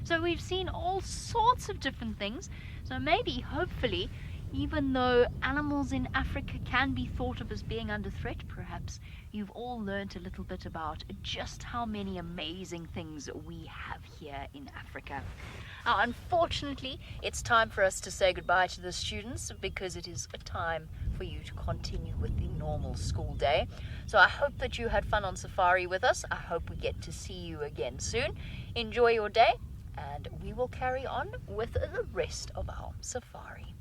So we've seen all sorts of different things. So maybe, hopefully, Even though animals in Africa can be thought of as being under threat, perhaps you've all learnt a little bit about just how many amazing things we have here in Africa. Now, unfortunately, it's time for us to say goodbye to the students because it is a time for you to continue with the normal school day. So I hope that you had fun on safari with us. I hope we get to see you again soon. Enjoy your day, and we will carry on with the rest of our safari.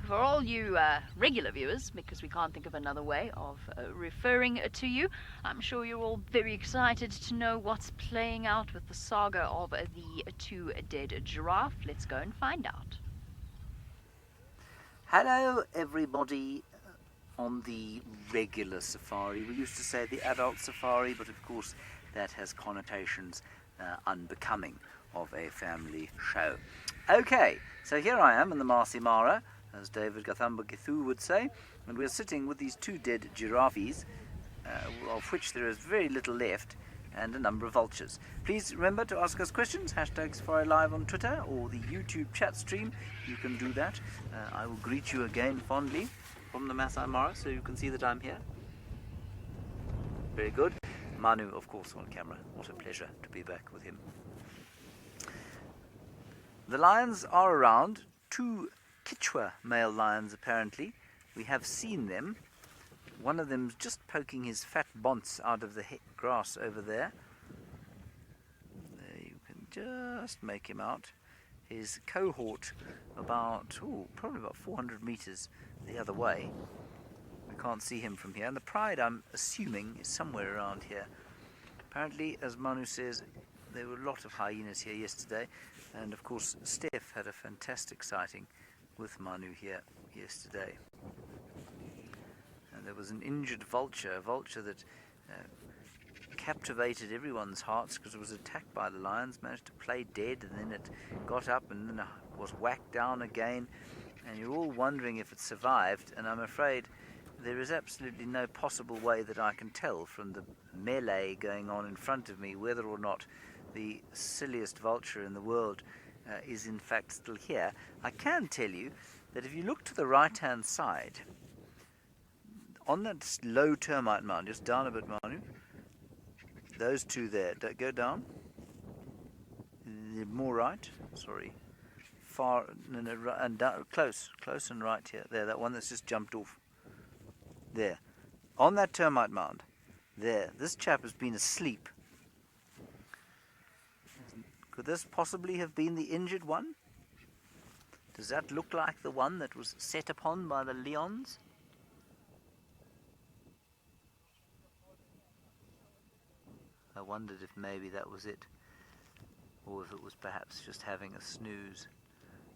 For all you regular viewers, because we can't think of another way of referring to you, I'm sure you're all very excited to know what's playing out with the saga of the two dead giraffe. Let's go and find out. Hello everybody on the regular safari. We used to say the adult safari, but of course that has connotations unbecoming of a family show. Okay, so here I am in the Maasai Mara, as David Gathamba-Githu would say, and we're sitting with these two dead giraffes, of which there is very little left, and a number of vultures. Please remember to ask us questions, #SafariLive on Twitter or the YouTube chat stream. You can do that. I will greet you again fondly from the Maasai Mara, so you can see that I'm here. Very good. Manu, of course, on camera. What a pleasure to be back with him. The lions are around. Two Kichwa male lions, apparently. We have seen them. One of them's just poking his fat bonce out of the grass over there. There you can just make him out. His cohort probably about 400 meters the other way. We can't see him from here. And the pride, I'm assuming, is somewhere around here. Apparently, as Manu says, there were a lot of hyenas here yesterday. And of course, Steph had a fantastic sighting with Manu here yesterday. And there was an injured vulture, a vulture that captivated everyone's hearts because it was attacked by the lions, managed to play dead, and then it got up and then was whacked down again. And you're all wondering if it survived, and I'm afraid there is absolutely no possible way that I can tell from the melee going on in front of me whether or not the silliest vulture in the world is in fact still here. I can tell you that if you look to the right hand side, on that low termite mound, just down a bit, Manu, those two there, go down, more right, sorry, far, and down, close and right here, there, that one that's just jumped off, there, on that termite mound, there, this chap has been asleep. Could this possibly have been the injured one? Does that look like the one that was set upon by the lions? I wondered if maybe that was it, or if it was perhaps just having a snooze.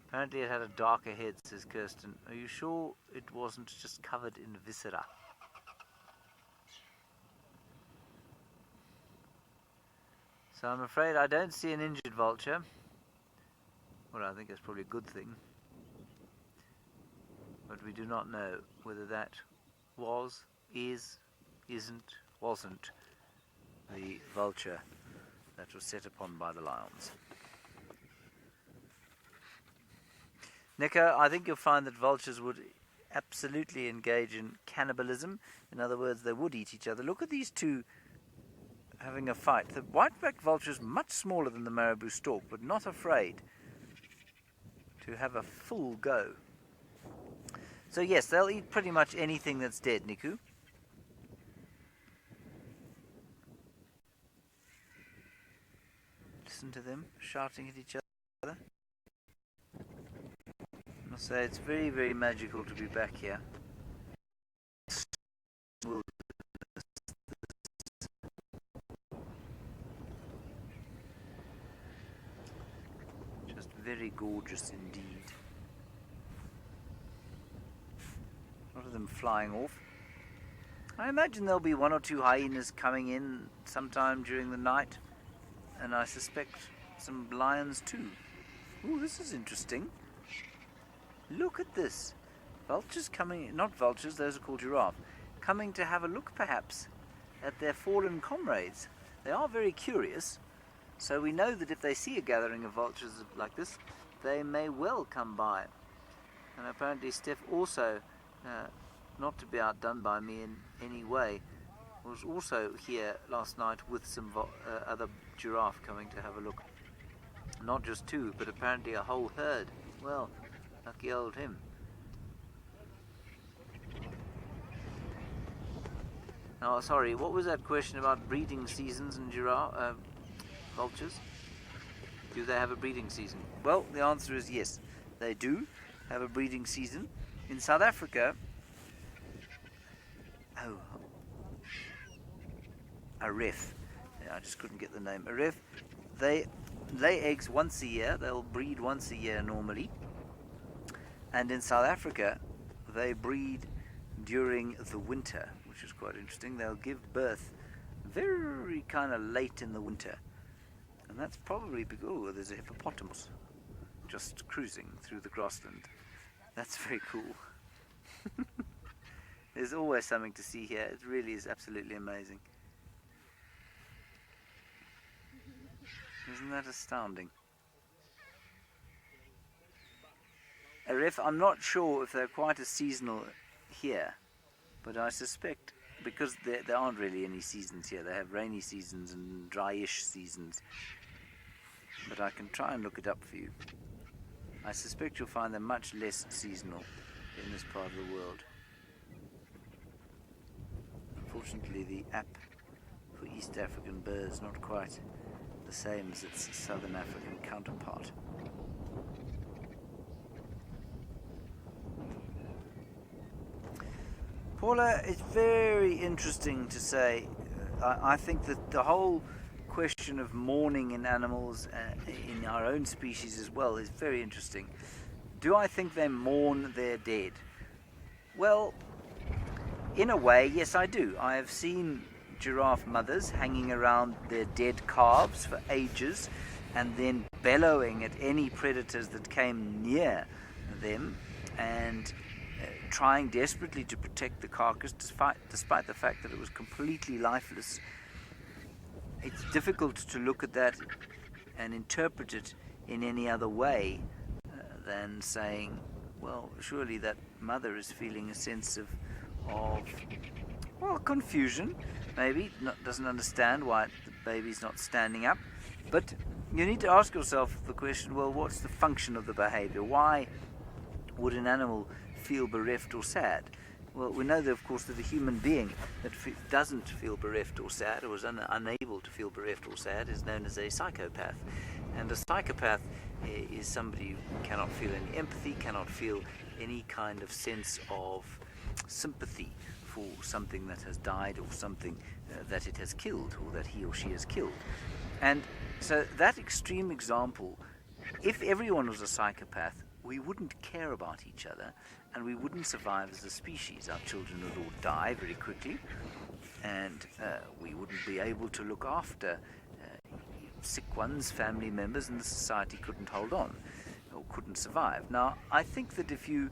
Apparently it had a darker head, says Kirsten. Are you sure it wasn't just covered in viscera? So I'm afraid I don't see an injured vulture. Well, I think that's probably a good thing. But we do not know whether that was, is, isn't, wasn't the vulture that was set upon by the lions. Nico, I think you'll find that vultures would absolutely engage in cannibalism. In other words, they would eat each other. Look at these two having a fight. The whiteback vulture is much smaller than the marabou stork, but not afraid to have a full go. So yes, they'll eat pretty much anything that's dead, Niku. Listen to them shouting at each other. I must say, it's very, very magical to be back here. Very gorgeous indeed. A lot of them flying off. I imagine there'll be one or two hyenas coming in sometime during the night, and I suspect some lions too. Ooh, this is interesting. Look at this. Vultures coming, not vultures, those are called giraffe, coming to have a look perhaps at their fallen comrades. They are very curious. So we know that if they see a gathering of vultures like this, they may well come by. And apparently Steph also, not to be outdone by me in any way, was also here last night with some other giraffe coming to have a look. Not just two, but apparently a whole herd. Well, lucky old him. Oh, sorry, what was that question about breeding seasons and vultures? Do they have a breeding season? Well, the answer is yes, they do have a breeding season. In South Africa, a ref. Yeah, I just couldn't get the name. A ref. They lay eggs once a year. They'll breed once a year normally. And in South Africa, they breed during the winter, which is quite interesting. They'll give birth very kind of late in the winter. And that's probably because, oh, there's a hippopotamus just cruising through the grassland. That's very cool. There's always something to see here. It really is absolutely amazing. Isn't that astounding? I'm not sure if they're quite as seasonal here, but I suspect because there aren't really any seasons here. They have rainy seasons and dryish seasons. But I can try and look it up for you. I suspect you'll find them much less seasonal in this part of the world. Unfortunately, the app for East African birds is not quite the same as its Southern African counterpart. Paula, it's very interesting to say. I think that the whole question of mourning in animals, in our own species as well, is very interesting. Do I think they mourn their dead? Well, in a way, yes, I do. I have seen giraffe mothers hanging around their dead calves for ages and then bellowing at any predators that came near them and trying desperately to protect the carcass despite the fact that it was completely lifeless. It's difficult to look at that and interpret it in any other way than saying, well, surely that mother is feeling a sense of confusion, maybe, doesn't understand why the baby's not standing up. But you need to ask yourself the question, well, what's the function of the behavior? Why would an animal feel bereft or sad? Well, we know that, of course, that a human being that doesn't feel bereft or sad, or is unable to feel bereft or sad, is known as a psychopath. And a psychopath is somebody who cannot feel any empathy, cannot feel any kind of sense of sympathy for something that has died or something that it has killed or that he or she has killed. And so that extreme example, if everyone was a psychopath, we wouldn't care about each other and we wouldn't survive as a species. Our children would all die very quickly, and we wouldn't be able to look after sick ones, family members, and the society couldn't hold on or couldn't survive. Now, I think that if you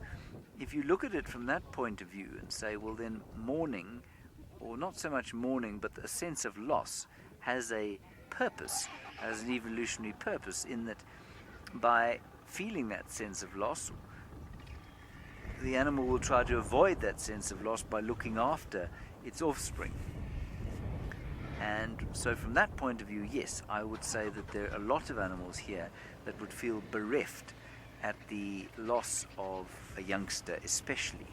look at it from that point of view and say, well, then mourning, or not so much mourning, but a sense of loss, has a purpose, has an evolutionary purpose, in that by feeling that sense of loss, the animal will try to avoid that sense of loss by looking after its offspring. And so from that point of view, yes, I would say that there are a lot of animals here that would feel bereft at the loss of a youngster especially.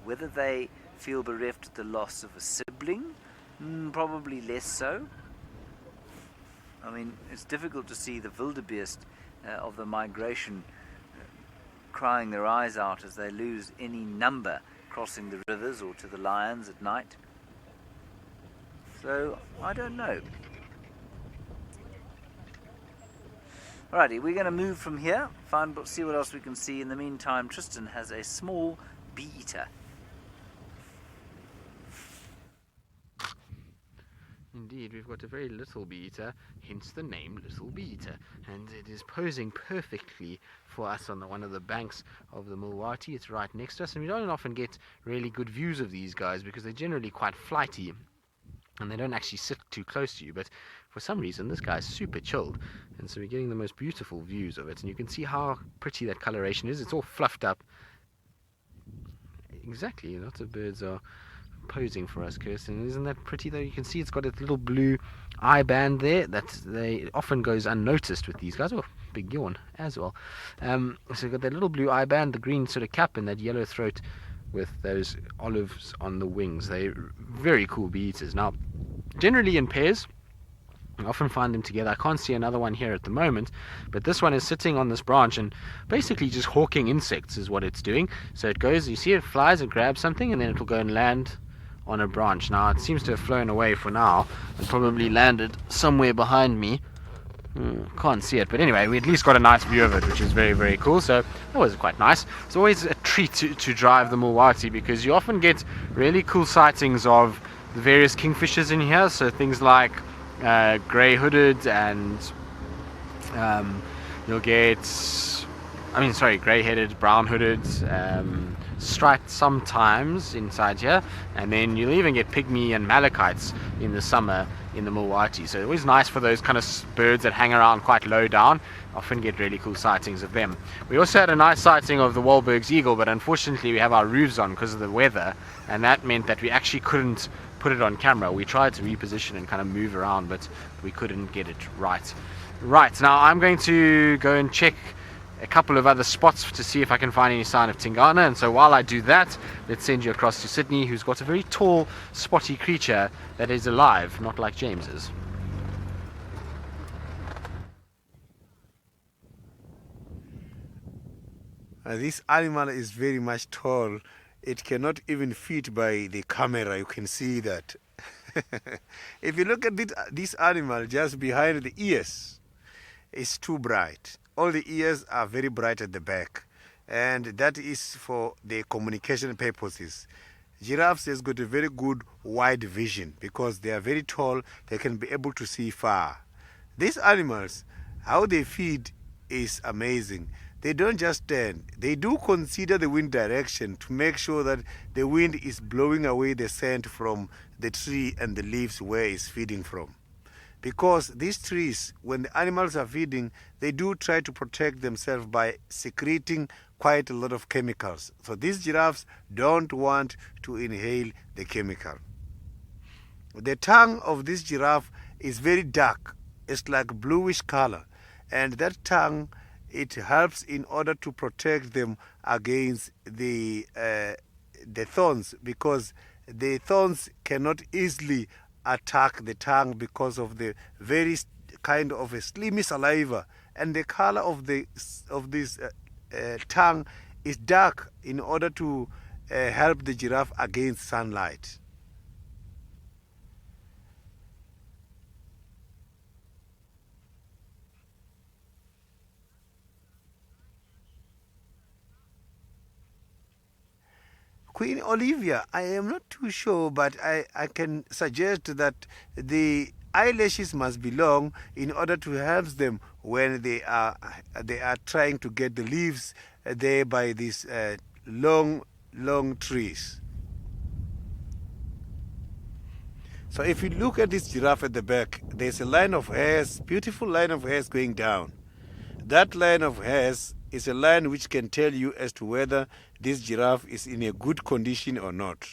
Whether they feel bereft at the loss of a sibling, probably less so. I mean, it's difficult to see the wildebeest of the migration crying their eyes out as they lose any number crossing the rivers or to the lions at night. So, I don't know. Alrighty, we're going to move from here, see what else we can see. In the meantime, Tristan has a small bee-eater. Indeed, we've got a very little bee-eater, hence the name Little Bee-eater, and it is posing perfectly for us on one of the banks of the Mulwati. It's right next to us, and we don't often get really good views of these guys because they're generally quite flighty and they don't actually sit too close to you. But for some reason this guy's super chilled, and so we're getting the most beautiful views of it, and you can see how pretty that coloration is. It's all fluffed up. Exactly, lots of birds are posing for us, Kirsten. Isn't that pretty though? You can see it's got a little blue eye band there that they often goes unnoticed with these guys. Oh, big yawn as well. So you've got that little blue eye band, the green sort of cap, and that yellow throat with those olives on the wings. They're very cool bee eaters. Now, generally in pairs, you often find them together. I can't see another one here at the moment, but this one is sitting on this branch and basically just hawking insects is what it's doing. So it goes, you see it flies and grabs something, and then it'll go and land on a branch. Now it seems to have flown away for now and probably landed somewhere behind me. Can't see it, but anyway, we at least got a nice view of it, which is very, very cool. So that was quite nice. It's always a treat to drive the Mulwati, because you often get really cool sightings of the various kingfishers in here. So things like grey-hooded, and you'll get, grey-headed, brown-hooded, striped sometimes inside here, and then you'll even get pygmy and malachites in the summer in the Mulwati. So it's always nice for those kind of birds that hang around quite low down. Often get really cool sightings of them. We also had a nice sighting of the Wahlberg's eagle, but unfortunately we have our roofs on because of the weather, and that meant that we actually couldn't put it on camera. We tried to reposition and kind of move around, but we couldn't get it right. Right, now I'm going to go and check a couple of other spots to see if I can find any sign of Tingana, and so while I do that, let's send you across to Sydney, who's got a very tall, spotty creature that is alive, not like James's. This animal is very much tall. It cannot even fit by the camera. You can see that. If you look at this animal just behind the ears, it's too bright. All the ears are very bright at the back, and that is for the communication purposes. Giraffes has got a very good wide vision because they are very tall. They can be able to see far. These animals, how they feed is amazing. They don't just stand. They do consider the wind direction to make sure that the wind is blowing away the scent from the tree and the leaves where it's feeding from. Because these trees, when the animals are feeding, they do try to protect themselves by secreting quite a lot of chemicals. So these giraffes don't want to inhale the chemical. The tongue of this giraffe is very dark. It's like bluish color. And that tongue, it helps in order to protect them against the thorns, because the thorns cannot easily attack the tongue because of the very kind of a slimy saliva, and the color of this tongue is dark in order to help the giraffe against sunlight. Queen Olivia, I am not too sure, but I can suggest that the eyelashes must be long in order to help them when they are trying to get the leaves there by these long trees. So if you look at this giraffe at the back, there's a line of hairs, beautiful line of hairs going down. That line of hairs is a line which can tell you as to whether this giraffe is in a good condition or not.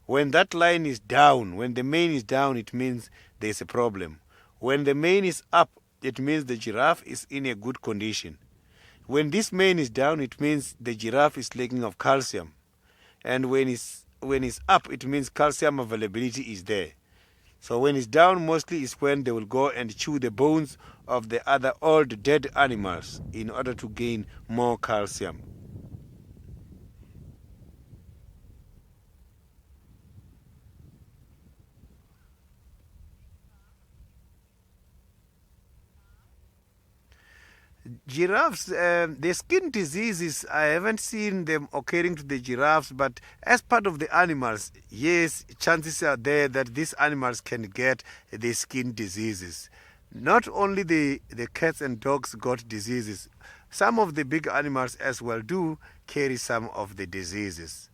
When that line is down, when the mane is down, it means there's a problem. When the mane is up, it means the giraffe is in a good condition. When this mane is down, it means the giraffe is lacking of calcium. And when it's up, it means calcium availability is there. So when it's down, mostly is when they will go and chew the bones of the other old dead animals in order to gain more calcium. Giraffes, the skin diseases, I haven't seen them occurring to the giraffes, but as part of the animals, yes, chances are there that these animals can get the skin diseases. Not only the cats and dogs got diseases, some of the big animals as well do carry some of the diseases.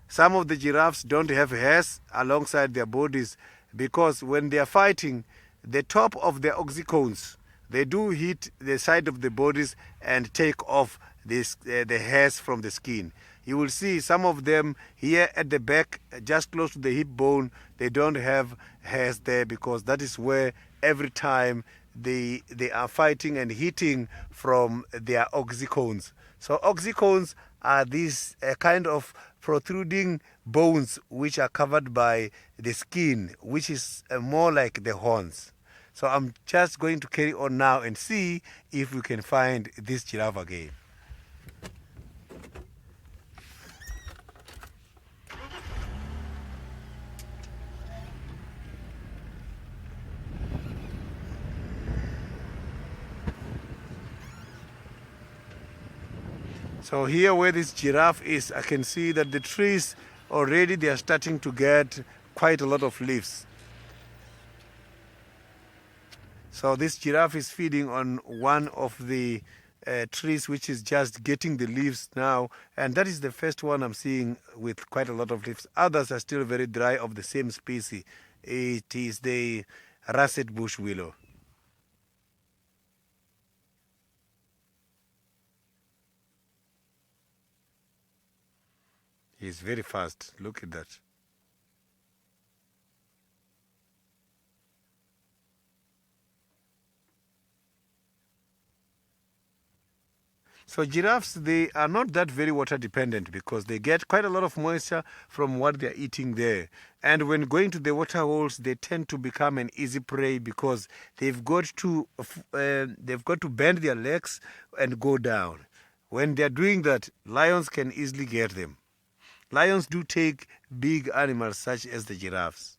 Some of the giraffes don't have hairs alongside their bodies because when they are fighting, the top of the oxycones, they do hit the side of the bodies and take off this, the hairs from the skin. You will see some of them here at the back, just close to the hip bone, they don't have hairs there because that is where every time they are fighting and hitting from their oxycones. So oxycones are these kind of protruding bones which are covered by the skin, which is more like the horns. So I'm just going to carry on now and see if we can find this giraffe again. So here where this giraffe is, I can see that the trees already they are starting to get quite a lot of leaves. So this giraffe is feeding on one of the trees which is just getting the leaves now, and that is the first one I'm seeing with quite a lot of leaves. Others are still very dry of the same species. It is the russet bush willow. He's very fast. Look at that. So giraffes, they are not that very water dependent because they get quite a lot of moisture from what they're eating there. And when going to the water holes, they tend to become an easy prey because they've got to bend their legs and go down. When they're doing that, lions can easily get them. Lions do take big animals such as the giraffes.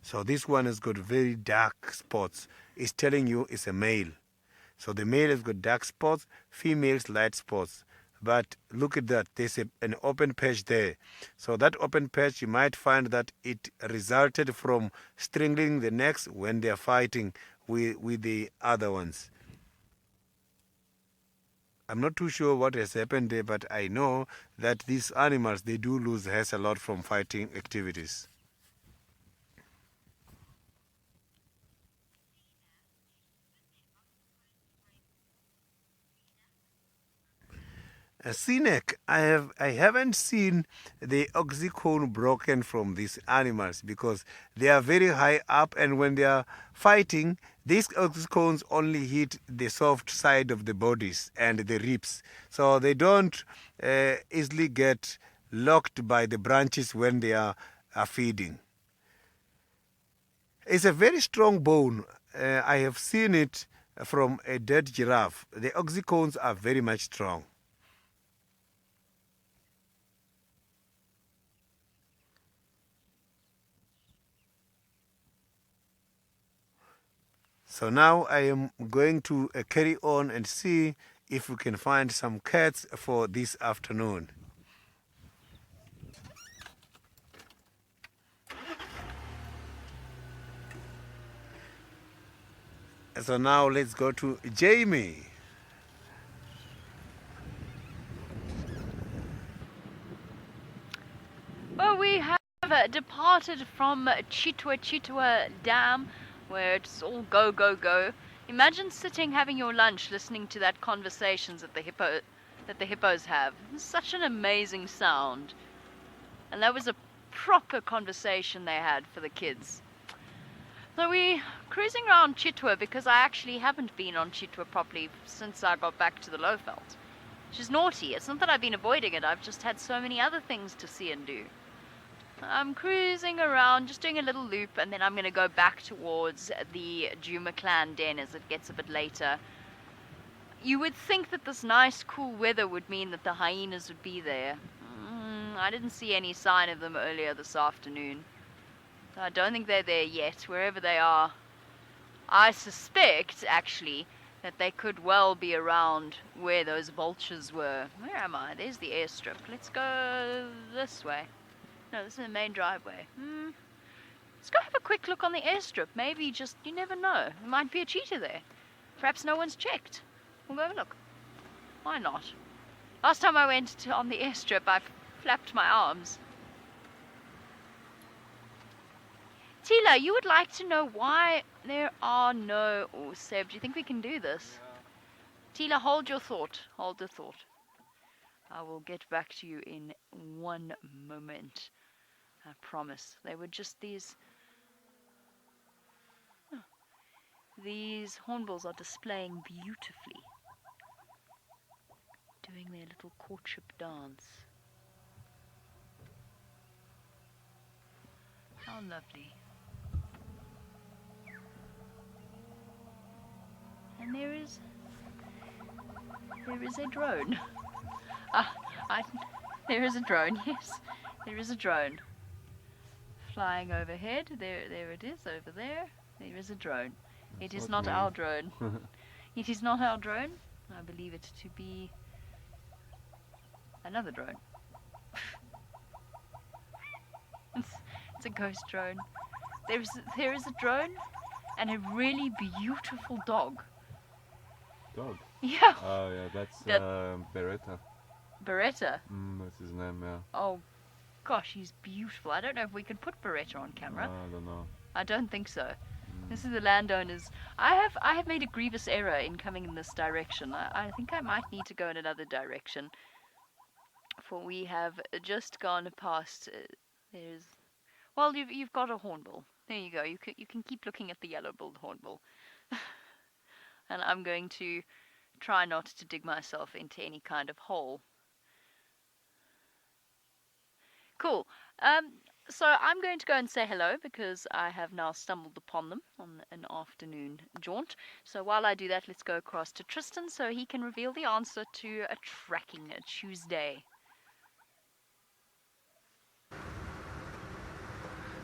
So this one has got very dark spots. It's telling you it's a male. So the male has got dark spots, females light spots. But look at that, there's an open patch there. So that open patch, you might find that it resulted from strangling the necks when they are fighting with the other ones. I'm not too sure what has happened there, but I know that these animals, they do lose hairs a lot from fighting activities. A scenic, I haven't seen the oxycone broken from these animals because they are very high up, and when they are fighting, these oxycones only hit the soft side of the bodies and the ribs. So they don't easily get locked by the branches when they are feeding. It's a very strong bone. I have seen it from a dead giraffe. The oxycones are very much strong. So now I am going to carry on and see if we can find some cats for this afternoon. So now let's go to Jamie. Well, we have departed from Chitwa Dam, where it's all go, go, go. Imagine sitting having your lunch listening to that conversations that the hippos have. It's such an amazing sound. And that was a proper conversation they had for the kids. So we're cruising around Chitwa because I actually haven't been on Chitwa properly since I got back to the Lowveld. Which is naughty. It's not that I've been avoiding it, I've just had so many other things to see and do. I'm cruising around, just doing a little loop, and then I'm going to go back towards the Duma Clan Den as it gets a bit later. You would think that this nice cool weather would mean that the hyenas would be there. I didn't see any sign of them earlier this afternoon. So I don't think they're there yet, wherever they are. I suspect, actually, that they could well be around where those vultures were. Where am I? There's the airstrip. Let's go this way. No, this is the main driveway. Let's go have a quick look on the airstrip. Maybe you never know. There might be a cheetah there. Perhaps no one's checked. We'll go have a look. Why not? Last time I went on the airstrip, I flapped my arms. Tila, you would like to know why there are no... Oh, Seb, do you think we can do this? Tila, hold your thought. Hold the thought. I will get back to you in one moment. I promise. They were just these... Oh, these hornbills are displaying beautifully. Doing their little courtship dance. How lovely. And there is a drone. There is a drone, yes. There is a drone. Flying overhead. There it is, over there. There is a drone. It is not our drone. It is not our drone. I believe it to be another drone. It's a ghost drone. There is a drone and a really beautiful dog. Dog? Yeah. Oh, yeah, that's Beretta. Beretta? That's his name, yeah. Oh, gosh, he's beautiful. I don't know if we could put Beretta on camera. I don't know. I don't think so. This is the landowners. I have made a grievous error in coming in this direction. I think I might need to go in another direction. For we have just gone past. Well, you've got a hornbill. There you go. You can keep looking at the yellow-billed hornbill. And I'm going to try not to dig myself into any kind of hole. Cool. So I'm going to go and say hello because I have now stumbled upon them on an afternoon jaunt. So while I do that, let's go across to Tristan so he can reveal the answer to a Tracking Tuesday.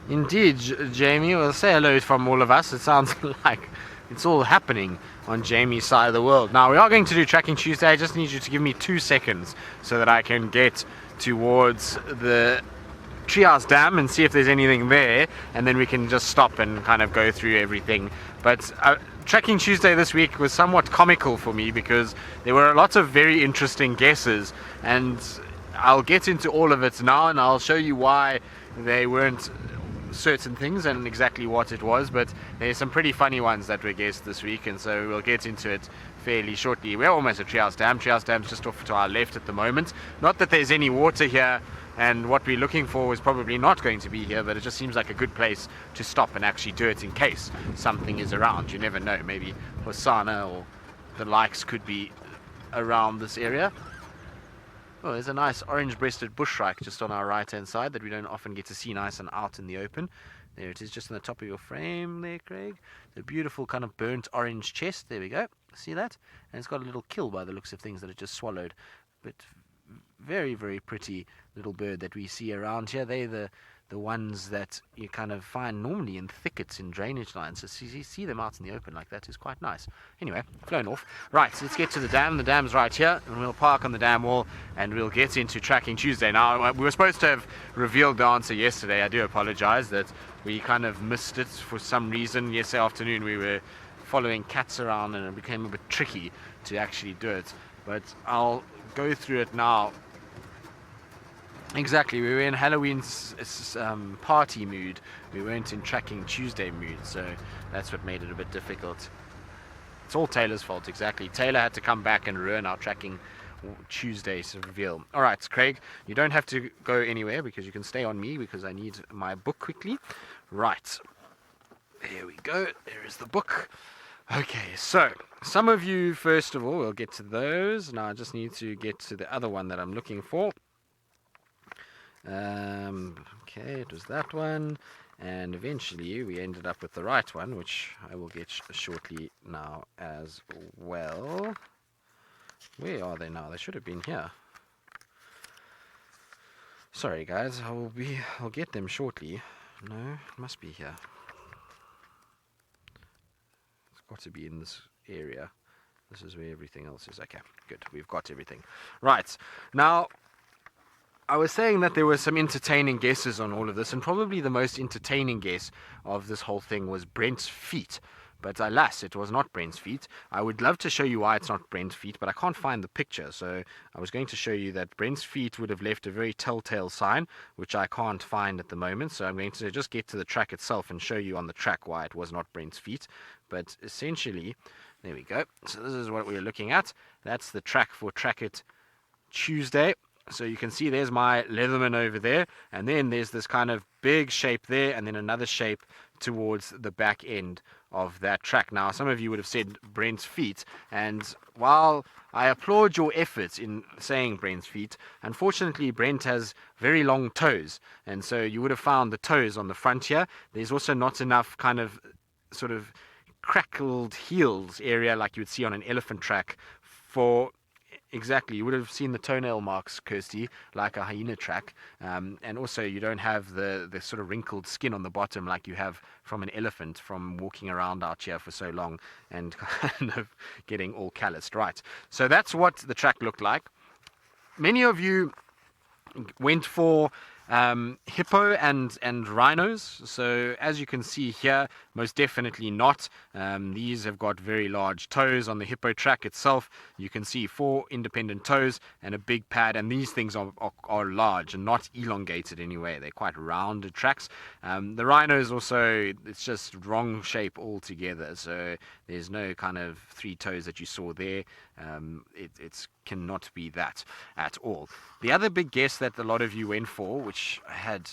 Indeed, Jamie. Well, say hello from all of us. It sounds like it's all happening on Jamie's side of the world. Now, we are going to do Tracking Tuesday. I just need you to give me 2 seconds so that I can get towards the Treehouse Dam and see if there's anything there, and then we can just stop and kind of go through everything. But Tracking Tuesday this week was somewhat comical for me because there were lots of very interesting guesses, and I'll get into all of it now, and I'll show you why they weren't certain things and exactly what it was. But there's some pretty funny ones that were guessed this week, and so we'll get into it fairly shortly. We're almost at Treehouse Dam. Treehouse Dam's just off to our left at the moment. Not that there's any water here, and what we're looking for is probably not going to be here, but it just seems like a good place to stop and actually do it in case something is around. You never know, maybe Hosanna or the likes could be around this area. Oh, there's a nice orange-breasted bushshrike just on our right-hand side that we don't often get to see nice and out in the open. There it is, just on the top of your frame there, Craig. The beautiful kind of burnt orange chest. There we go. See that? And it's got a little kill by the looks of things that it just swallowed. But very, very pretty little bird that we see around here. They're the ones that you kind of find normally in thickets in drainage lines. So see them out in the open like that is quite nice. Anyway, flown off. Right, so let's get to the dam. The dam's right here, and we'll park on the dam wall, and we'll get into Tracking Tuesday. Now, we were supposed to have revealed the answer yesterday. I do apologize that we kind of missed it for some reason. Yesterday afternoon we were following cats around, and it became a bit tricky to actually do it. But I'll go through it now. Exactly, we were in Halloween's party mood. We weren't in Tracking Tuesday mood, so that's what made it a bit difficult. It's all Taylor's fault, exactly. Taylor had to come back and ruin our Tracking Tuesday's reveal. Alright, Craig, you don't have to go anywhere because you can stay on me because I need my book quickly. Right, there we go, there is the book. Okay, so some of you, first of all, we'll get to those. Now I just need to get to the other one that I'm looking for. Okay, it was that one, and eventually we ended up with the right one, which I will get shortly now as well. Where are they now? They should have been here. Sorry guys, I'll get them shortly. No, it must be here. It's got to be in this area. This is where everything else is. Okay, good, we've got everything. Right, now I was saying that there were some entertaining guesses on all of this, and probably the most entertaining guess of this whole thing was Brent's feet. but alas, it was not Brent's feet. I would love to show you why it's not Brent's feet, but I can't find the picture. So I was going to show you that Brent's feet would have left a very telltale sign, which I can't find at the moment. So I'm going to just get to the track itself and show you on the track why it was not Brent's feet. But essentially, there we go. So this is what we were looking at. That's the track for Track It Tuesday. So you can see there's my Leatherman over there, and then there's this kind of big shape there, and then another shape towards the back end of that track. Now, some of you would have said Brent's feet, and while I applaud your efforts in saying Brent's feet, unfortunately Brent has very long toes, and so you would have found the toes on the front here. There's also not enough kind of sort of crackled heels area like you would see on an elephant track for... Exactly, you would have seen the toenail marks, Kirsty, like a hyena track, and also you don't have the sort of wrinkled skin on the bottom like you have from an elephant from walking around out here for so long and kind of getting all calloused. Right, so that's what the track looked like. Many of you went for hippo and rhinos. So as you can see here, most definitely not. These have got very large toes on the hippo track itself. You can see 4 independent toes and a big pad, and these things are large and not elongated anyway. They're quite rounded tracks. The rhinos also, it's just wrong shape altogether. So there's no kind of 3 toes that you saw there. It's cannot be that at all. The other big guess that a lot of you went for, which had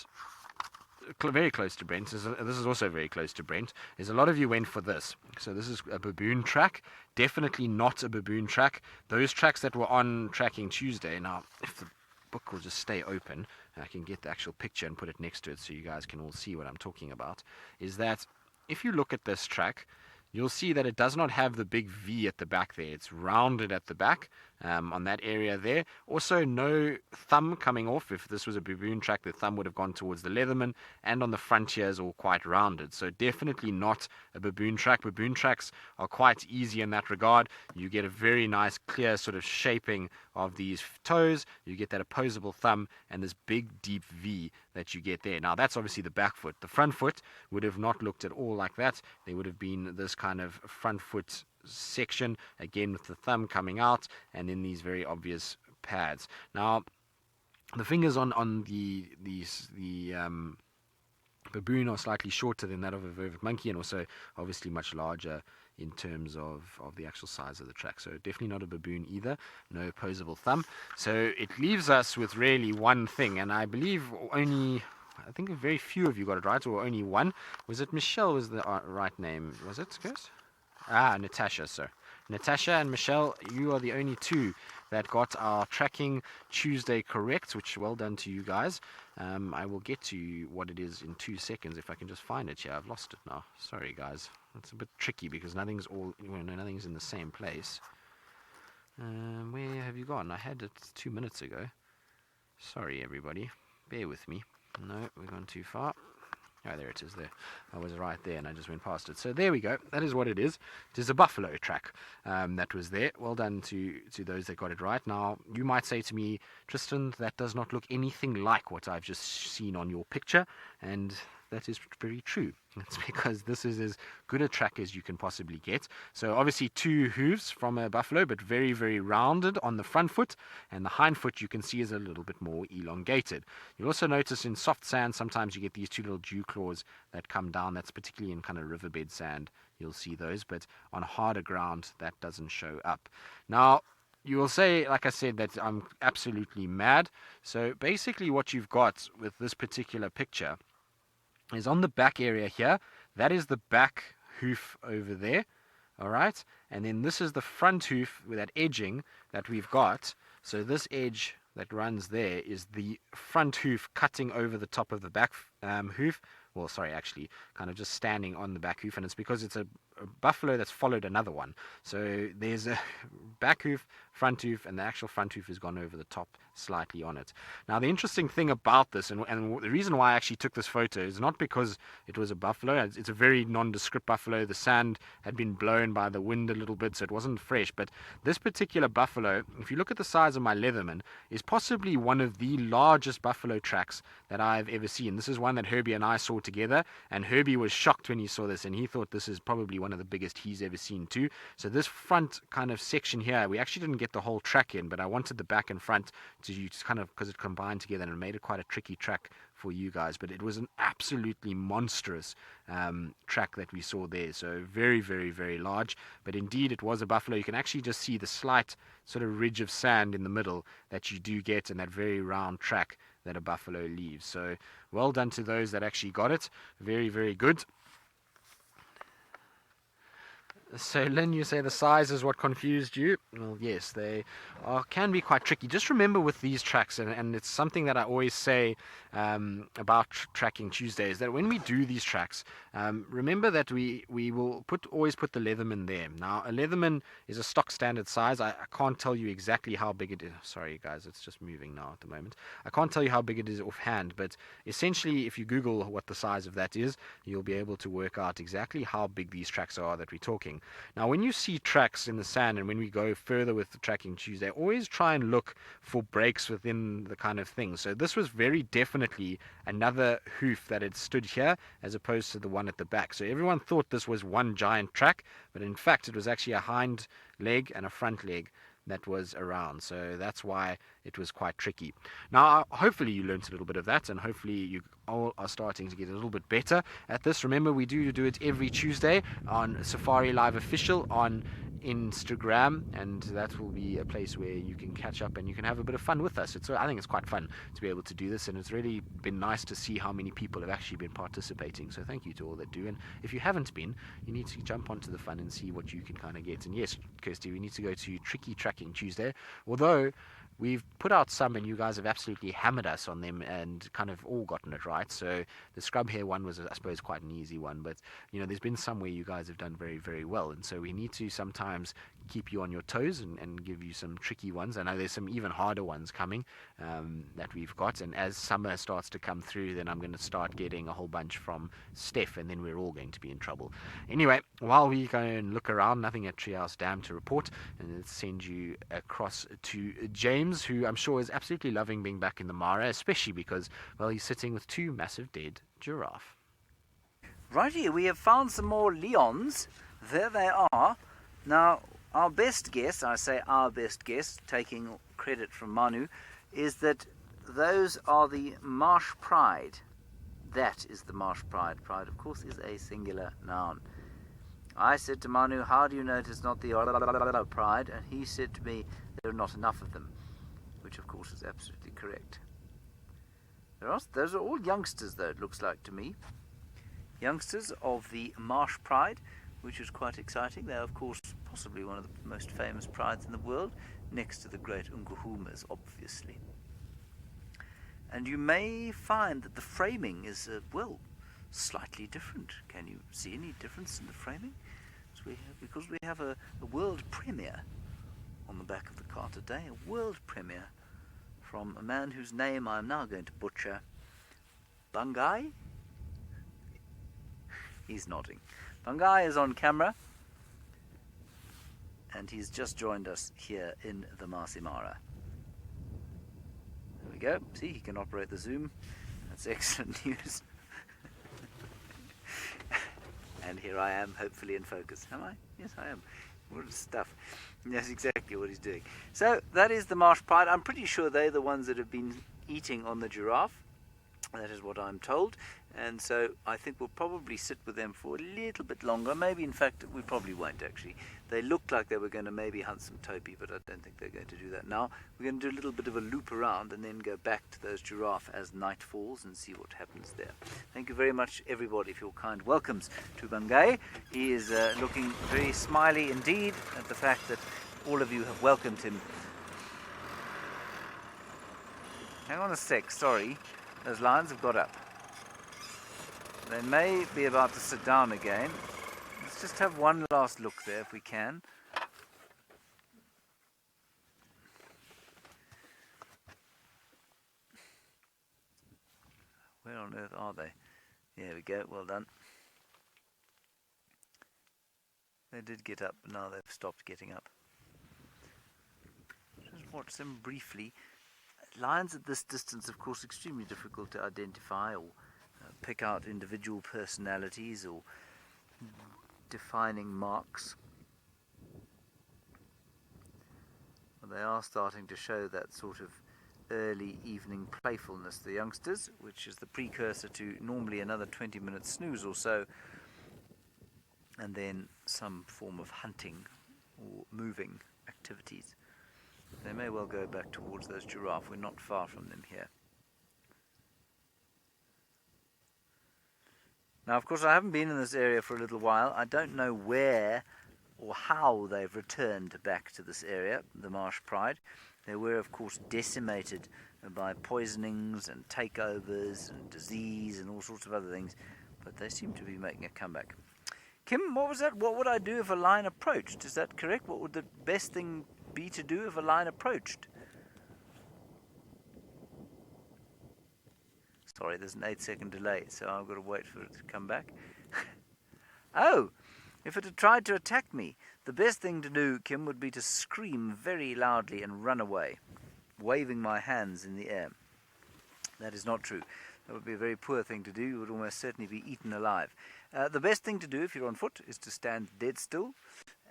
very close to Brent, this is also very close to Brent, is a lot of you went for this. So this is a baboon track. Definitely not a baboon track. Those tracks that were on Tracking Tuesday, now if the book will just stay open, I can get the actual picture and put it next to it so you guys can all see what I'm talking about, is that if you look at this track, you'll see that it does not have the big V at the back there. It's rounded at the back on that area there. Also, no thumb coming off. If this was a baboon track, the thumb would have gone towards the Leatherman, and on the frontier is all quite rounded. So definitely not a baboon track. Baboon tracks are quite easy in that regard. You get a very nice, clear sort of shaping of these toes. You get that opposable thumb and this big, deep V that you get there. Now, that's obviously the back foot. The front foot would have not looked at all like that. There would have been this kind of front foot section, again with the thumb coming out, and then these very obvious pads. Now, the fingers on the baboon are slightly shorter than that of a vervet monkey, and also obviously much larger in terms of the actual size of the track. So definitely not a baboon either. No opposable thumb. So it leaves us with really one thing, and I believe I think very few of you got it right, or only one. Was it Michelle was the right name? Was it, Chris? Natasha, sir. Natasha and Michelle, you are the only 2 that got our Tracking Tuesday correct, which well done to you guys. I will get to what it is in 2 seconds if I can just find it here. I've lost it now. Sorry, guys. It's a bit tricky because nothing's in the same place. Where have you gone? I had it 2 minutes ago. Sorry, everybody. Bear with me. No, we've gone too far. Oh, there it is there. I was right there and I just went past it. So there we go. That is what it is. It is a buffalo track that was there. Well done to those that got it right. Now, you might say to me, Tristan, that does not look anything like what I've just seen on your picture. And that is very true. It's because this is as good a track as you can possibly get. So obviously 2 hooves from a buffalo, but very, very rounded on the front foot, and the hind foot you can see is a little bit more elongated. You'll also notice in soft sand sometimes you get these 2 little dew claws that come down. That's particularly in kind of riverbed sand. You'll see those, but on harder ground that doesn't show up. Now, you will say, like I said, that I'm absolutely mad. So basically what you've got with this particular picture is on the back area here. That is the back hoof over there, all right, and then this is the front hoof with that edging that we've got. So this edge that runs there is the front hoof cutting over the top of the back hoof. Well, sorry, actually kind of just standing on the back hoof, and it's because it's a buffalo that's followed another one. So there's a back hoof, front hoof, and the actual front hoof has gone over the top slightly on it. Now, the interesting thing about this, and the reason why I actually took this photo, is not because it was a buffalo. It's a very nondescript buffalo. The sand had been blown by the wind a little bit, so it wasn't fresh. But this particular buffalo, if you look at the size of my Leatherman, is possibly one of the largest buffalo tracks that I've ever seen. This is one that Herbie and I saw together, and Herbie was shocked when he saw this, and he thought this is probably one of the biggest he's ever seen too. So this front kind of section here, we actually didn't get the whole track in, but I wanted the back and front to kind of, because it combined together, and it made it quite a tricky track for you guys. But it was an absolutely monstrous track that we saw there. So very, very, very large. But indeed, it was a buffalo. You can actually just see the slight sort of ridge of sand in the middle that you do get in that very round track that a buffalo leaves. So well done to those that actually got it. Very, very good. So Lynn, you say the size is what confused you. Well, yes, they can be quite tricky. Just remember with these tracks, and it's something that I always say about tracking Tuesdays, that when we do these tracks, remember that we will always put the Leatherman there. Now, a Leatherman is a stock standard size. I can't tell you exactly how big it is. Sorry, guys, it's just moving now at the moment. I can't tell you how big it is offhand, but essentially, if you Google what the size of that is, you'll be able to work out exactly how big these tracks are that we're talking. Now, when you see tracks in the sand, and when we go further with the Tracking Tuesday, always try and look for breaks within the kind of thing. So this was very definitely another hoof that had stood here as opposed to the one at the back. So everyone thought this was one giant track, but in fact it was actually a hind leg and a front leg that was around. So that's why it was quite tricky. Now, hopefully you learned a little bit of that, and hopefully you all are starting to get a little bit better at this. Remember, we do it every Tuesday on Safari Live Official on Instagram, and that will be a place where you can catch up and you can have a bit of fun with us. I think it's quite fun to be able to do this, and it's really been nice to see how many people have actually been participating. So thank you to all that do, and if you haven't been, you need to jump onto the fun and see what you can kind of get. And yes, Kirsty, we need to go to Tricky Tracking Tuesday, although we've put out some and you guys have absolutely hammered us on them and kind of all gotten it right. So the scrub hair one was, I suppose, quite an easy one, but there's been some where you guys have done very, very well, and so we need to sometimes keep you on your toes and give you some tricky ones. I know there's some even harder ones coming that we've got, and as summer starts to come through, then I'm going to start getting a whole bunch from Steph, and then we're all going to be in trouble. Anyway, while we go and look around, nothing at Treehouse Dam to report, and let's send you across to James, who I'm sure is absolutely loving being back in the Mara, especially because, well, he's sitting with two massive dead giraffe. Right here, we have found some more Leons. There they are. Now, our best guess, I say our best guess, taking credit from Manu, is that those are the marsh pride. That is the marsh pride. Pride, of course, is a singular noun. I said to Manu, how do you know it is not the pride? And he said to me, there are not enough of them, which of course is absolutely correct. Those are all youngsters, though, it looks like to me. Youngsters of the marsh pride, which is quite exciting. They are, of course, possibly one of the most famous prides in the world, next to the great Unguhumas, obviously. And you may find that the framing is, slightly different. Can you see any difference in the framing? Because we have a world premiere on the back of the car today, a world premiere from a man whose name I'm now going to butcher. Bangai? He's nodding. Bangai is on camera, and he's just joined us here in the Maasai Mara. There we go. See, he can operate the zoom. That's excellent news. And here I am, hopefully in focus. Am I? Yes, I am. What stuff. That's exactly what he's doing. So, that is the marsh pride. I'm pretty sure they're the ones that have been eating on the giraffe. That is what I'm told. And so I think we'll probably sit with them for a little bit longer. Maybe, in fact, we probably won't, actually. They looked like they were going to maybe hunt some topi, but I don't think they're going to do that now. We're going to do a little bit of a loop around and then go back to those giraffe as night falls and see what happens there. Thank you very much, everybody, for your kind welcomes to Bangai. He is looking very smiley indeed at the fact that all of you have welcomed him. Hang on a sec, sorry. Those lions have got up. They may be about to sit down again. Let's just have one last look there if we can. Where on earth are they? There we go, well done. They did get up, but now they've stopped getting up. Just watch them briefly. Lions at this distance, of course, extremely difficult to identify or pick out individual personalities or defining marks. Well, they are starting to show that sort of early evening playfulness, the youngsters, which is the precursor to normally another 20-minute snooze or so, and then some form of hunting or moving activities. They may well go back towards those giraffe. We're not far from them here. Now, of course, I haven't been in this area for a little while. I don't know where or how they've returned back to this area, the marsh pride. They were, of course, decimated by poisonings and takeovers and disease and all sorts of other things, but they seem to be making a comeback. Kim, what was that? What would I do if a lion approached? Is that correct? What would the best thing be to do if a lion approached? Sorry, there's an 8-second delay, so I've got to wait for it to come back. Oh, if it had tried to attack me, the best thing to do, Kim, would be to scream very loudly and run away, waving my hands in the air. That is not true. That would be a very poor thing to do. You would almost certainly be eaten alive. The best thing to do if you're on foot is to stand dead still,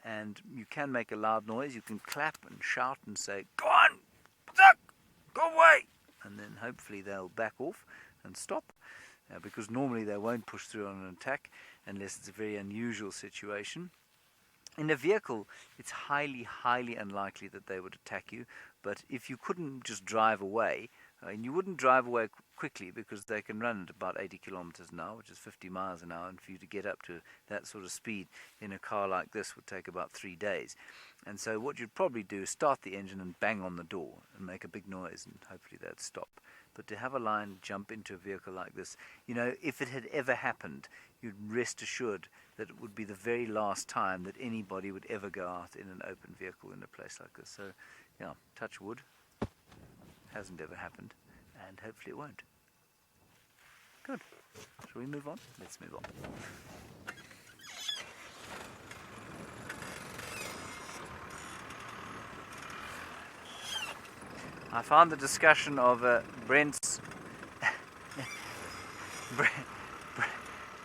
and you can make a loud noise. You can clap and shout and say, "Go on, duck, go away," and then hopefully they'll back off and stop, because normally they won't push through on an attack unless it's a very unusual situation. In a vehicle, it's highly, highly unlikely that they would attack you, but if you couldn't just drive away, and you wouldn't drive away quickly because they can run at about 80 kilometers an hour, which is 50 miles an hour, and for you to get up to that sort of speed in a car like this would take about 3 days. And so what you'd probably do is start the engine and bang on the door and make a big noise, and hopefully they'd stop. But to have a lion jump into a vehicle like this, you know, if it had ever happened, you'd rest assured that it would be the very last time that anybody would ever go out in an open vehicle in a place like this. So, yeah, touch wood. Hasn't ever happened, and hopefully it won't. Good. Shall we move on? Let's move on. I found the discussion of Brent's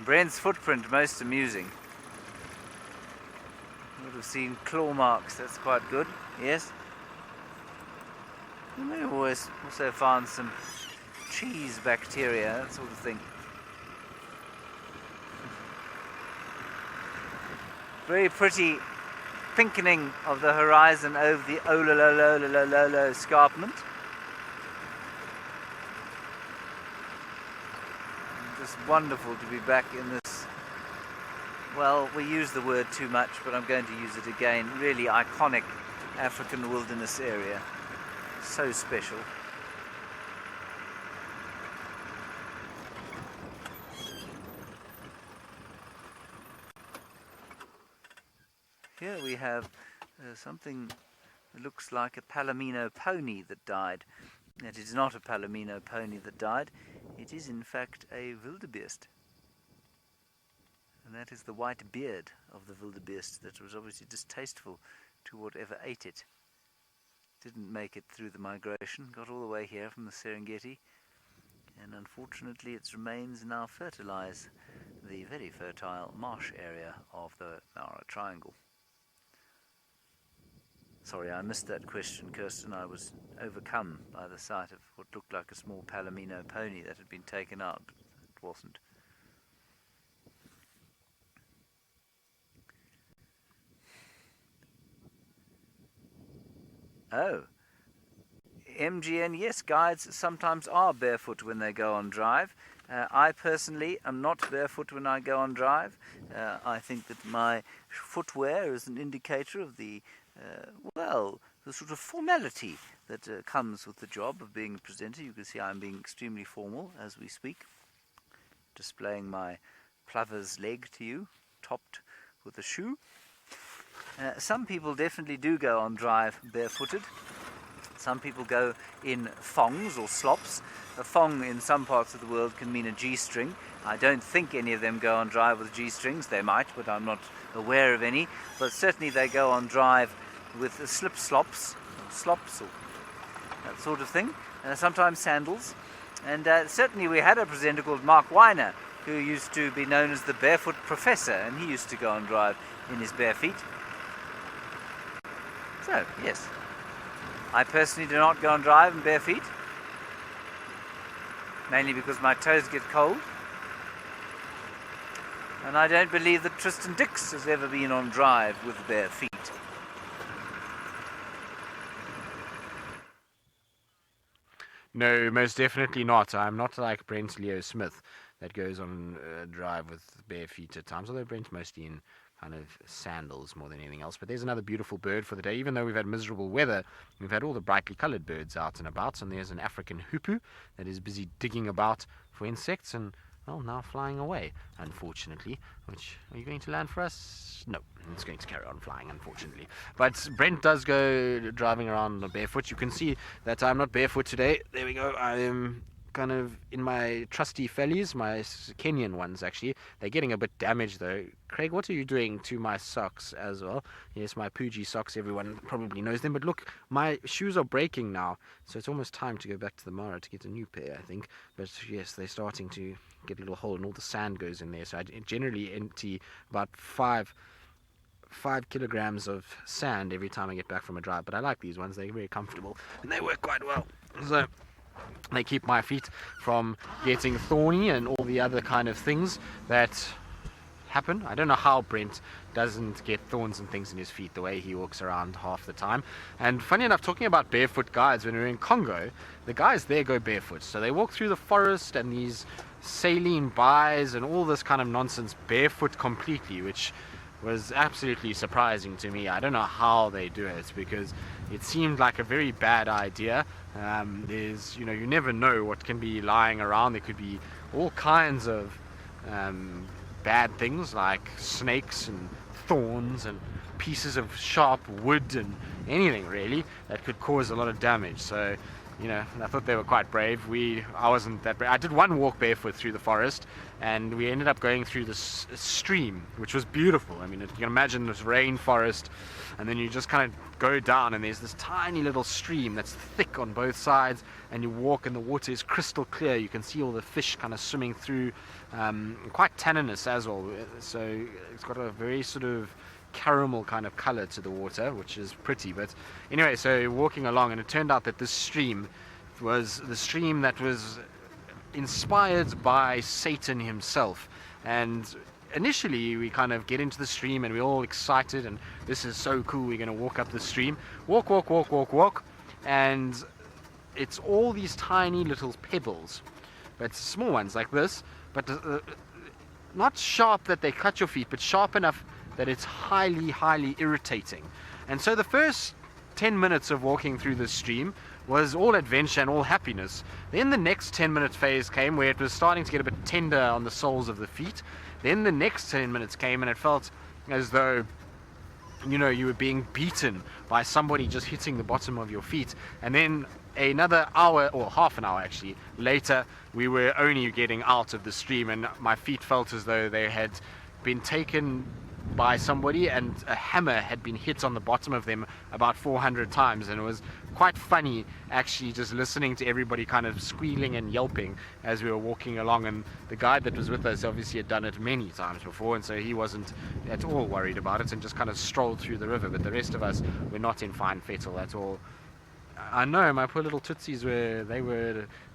Brent's footprint most amusing. You would have seen claw marks. That's quite good. Yes. You may have always also found some cheese bacteria, that sort of thing. Very pretty pinkening of the horizon over the Ololololololo escarpment. Just wonderful to be back in this, well, we use the word too much, but I'm going to use it again, really iconic African wilderness area. So special. Here we have something that looks like a Palomino pony that died. It is not a Palomino pony that died. It is in fact a wildebeest. And that is the white beard of the wildebeest that was obviously distasteful to whatever ate it. Didn't make it through the migration, got all the way here from the Serengeti, and unfortunately its remains now fertilize the very fertile marsh area of the Mara Triangle. Sorry, I missed that question, Kirsten. I was overcome by the sight of what looked like a small Palomino pony that had been taken out, but it wasn't. Oh, MGN, yes, guides sometimes are barefoot when they go on drive. I personally am not barefoot when I go on drive. I think that my footwear is an indicator of the, the sort of formality that comes with the job of being a presenter. You can see I'm being extremely formal as we speak, displaying my plover's leg to you, topped with a shoe. Some people definitely do go on drive barefooted. Some people go in thongs or slops. A thong in some parts of the world can mean a G-string. I don't think any of them go on drive with G-strings. They might, but I'm not aware of any. But certainly they go on drive with slip-slops, slops or that sort of thing. Sometimes sandals. And certainly we had a presenter called Mark Weiner who used to be known as the Barefoot Professor, and he used to go and drive in his bare feet. So, yes, I personally do not go and drive in bare feet, mainly because my toes get cold. And I don't believe that Tristan Dix has ever been on drive with bare feet. No, most definitely not. I'm not like Brent Leo Smith that goes on a drive with bare feet at times, although Brent's mostly in kind of sandals more than anything else. But there's another beautiful bird for the day. Even though we've had miserable weather, we've had all the brightly coloured birds out and about, and there's an African hoopoe that is busy digging about for insects and, well, now flying away, unfortunately. Which, are you going to land for us? No, it's going to carry on flying, unfortunately. But Brent does go driving around barefoot. You can see that I'm not barefoot today. There we go. I am kind of in my trusty fellies, my Kenyan ones actually. They're getting a bit damaged though. Craig, what are you doing to my socks as well? Yes, my Pooji socks, everyone probably knows them, but look, my shoes are breaking now, so it's almost time to go back to the Mara to get a new pair, I think. But yes, they're starting to get a little hole and all the sand goes in there, so I generally empty about 5 kilograms of sand every time I get back from a drive. But I like these ones, they're very comfortable and they work quite well. So they keep my feet from getting thorny and all the other kind of things that happen. I don't know how Brent doesn't get thorns and things in his feet the way he walks around half the time. And funny enough, talking about barefoot guides, when we were in Congo, the guys there go barefoot. So they walk through the forest and these saline byes and all this kind of nonsense barefoot completely, which was absolutely surprising to me. I don't know how they do it because it seemed like a very bad idea. You never know what can be lying around. There could be all kinds of bad things like snakes and thorns and pieces of sharp wood and anything really that could cause a lot of damage. So, I thought they were quite brave. I wasn't that brave. I did one walk barefoot through the forest, and we ended up going through this stream, which was beautiful. I mean, you can imagine this rainforest, and then you just kind of go down, and there's this tiny little stream that's thick on both sides, and you walk, and the water is crystal clear. You can see all the fish kind of swimming through, quite tanninous as well. So it's got a very sort of caramel kind of color to the water, which is pretty. But anyway, so walking along, and it turned out that this stream was the stream that was inspired by Satan himself. And initially we kind of get into the stream and we're all excited and this is so cool, we're going to walk up the stream, walk, and it's all these tiny little pebbles, but small ones like this, but not sharp that they cut your feet, but sharp enough that it's highly irritating. And so the first 10 minutes of walking through the stream was all adventure and all happiness. Then the next 10-minute phase came where it was starting to get a bit tender on the soles of the feet. Then the next 10 minutes came and it felt as though you were being beaten by somebody just hitting the bottom of your feet. And then another hour, or half an hour actually, later we were only getting out of the stream and my feet felt as though they had been taken by somebody and a hammer had been hit on the bottom of them about 400 times, and it was quite funny actually just listening to everybody kind of squealing and yelping as we were walking along. And the guide that was with us obviously had done it many times before, and so he wasn't at all worried about it and just kind of strolled through the river. But the rest of us were not in fine fettle at all. I know my poor little tootsies were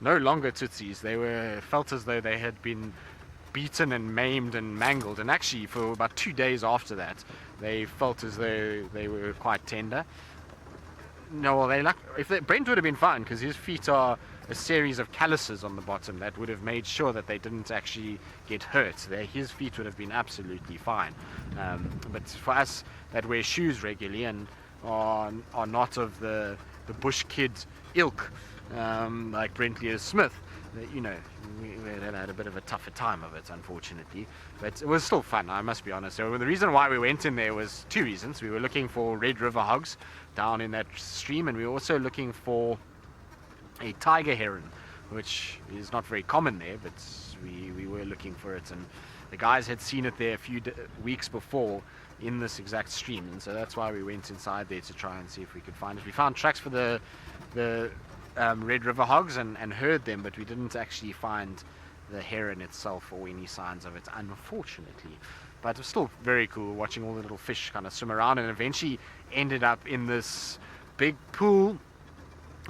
no longer tootsies. They felt as though they had been beaten and maimed and mangled, and actually for about 2 days after that they felt as though they were quite tender. No, well, Brent would have been fine because his feet are a series of calluses on the bottom that would have made sure that they didn't actually get hurt. His feet would have been absolutely fine. But for us that wear shoes regularly and are not of the bush kid ilk, like Brent Leo Smith, we had a bit of a tougher time of it, unfortunately. But it was still fun, I must be honest. So the reason why we went in there was 2 reasons. We were looking for red river hogs down in that stream, and we were also looking for a tiger heron, which is not very common there, but we were looking for it. And the guys had seen it there a few weeks before in this exact stream, and so that's why we went inside there to try and see if we could find it. We found tracks for the red river hogs and heard them, but we didn't actually find the heron itself or any signs of it, unfortunately. But it was still very cool watching all the little fish kind of swim around, and eventually ended up in this big pool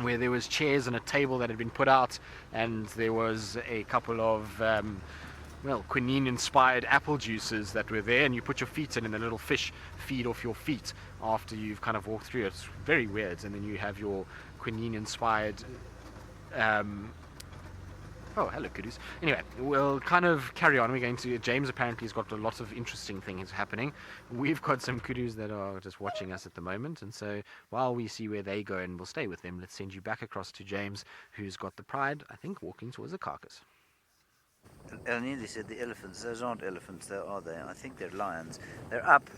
where there was chairs and a table that had been put out, and there was a couple of quinine inspired apple juices that were there, and you put your feet in and the little fish feed off your feet after you've kind of walked through it. It's very weird. And then you have your quinine inspired oh, hello, kudus. Anyway, we'll kind of carry on. We're going to... James apparently has got a lot of interesting things happening. We've got some kudus that are just watching us at the moment. And so while we see where they go and we'll stay with them, let's send you back across to James, who's got the pride, I think, walking towards a carcass. I nearly said the elephants. Those aren't elephants, though, are they? I think they're lions. They're up.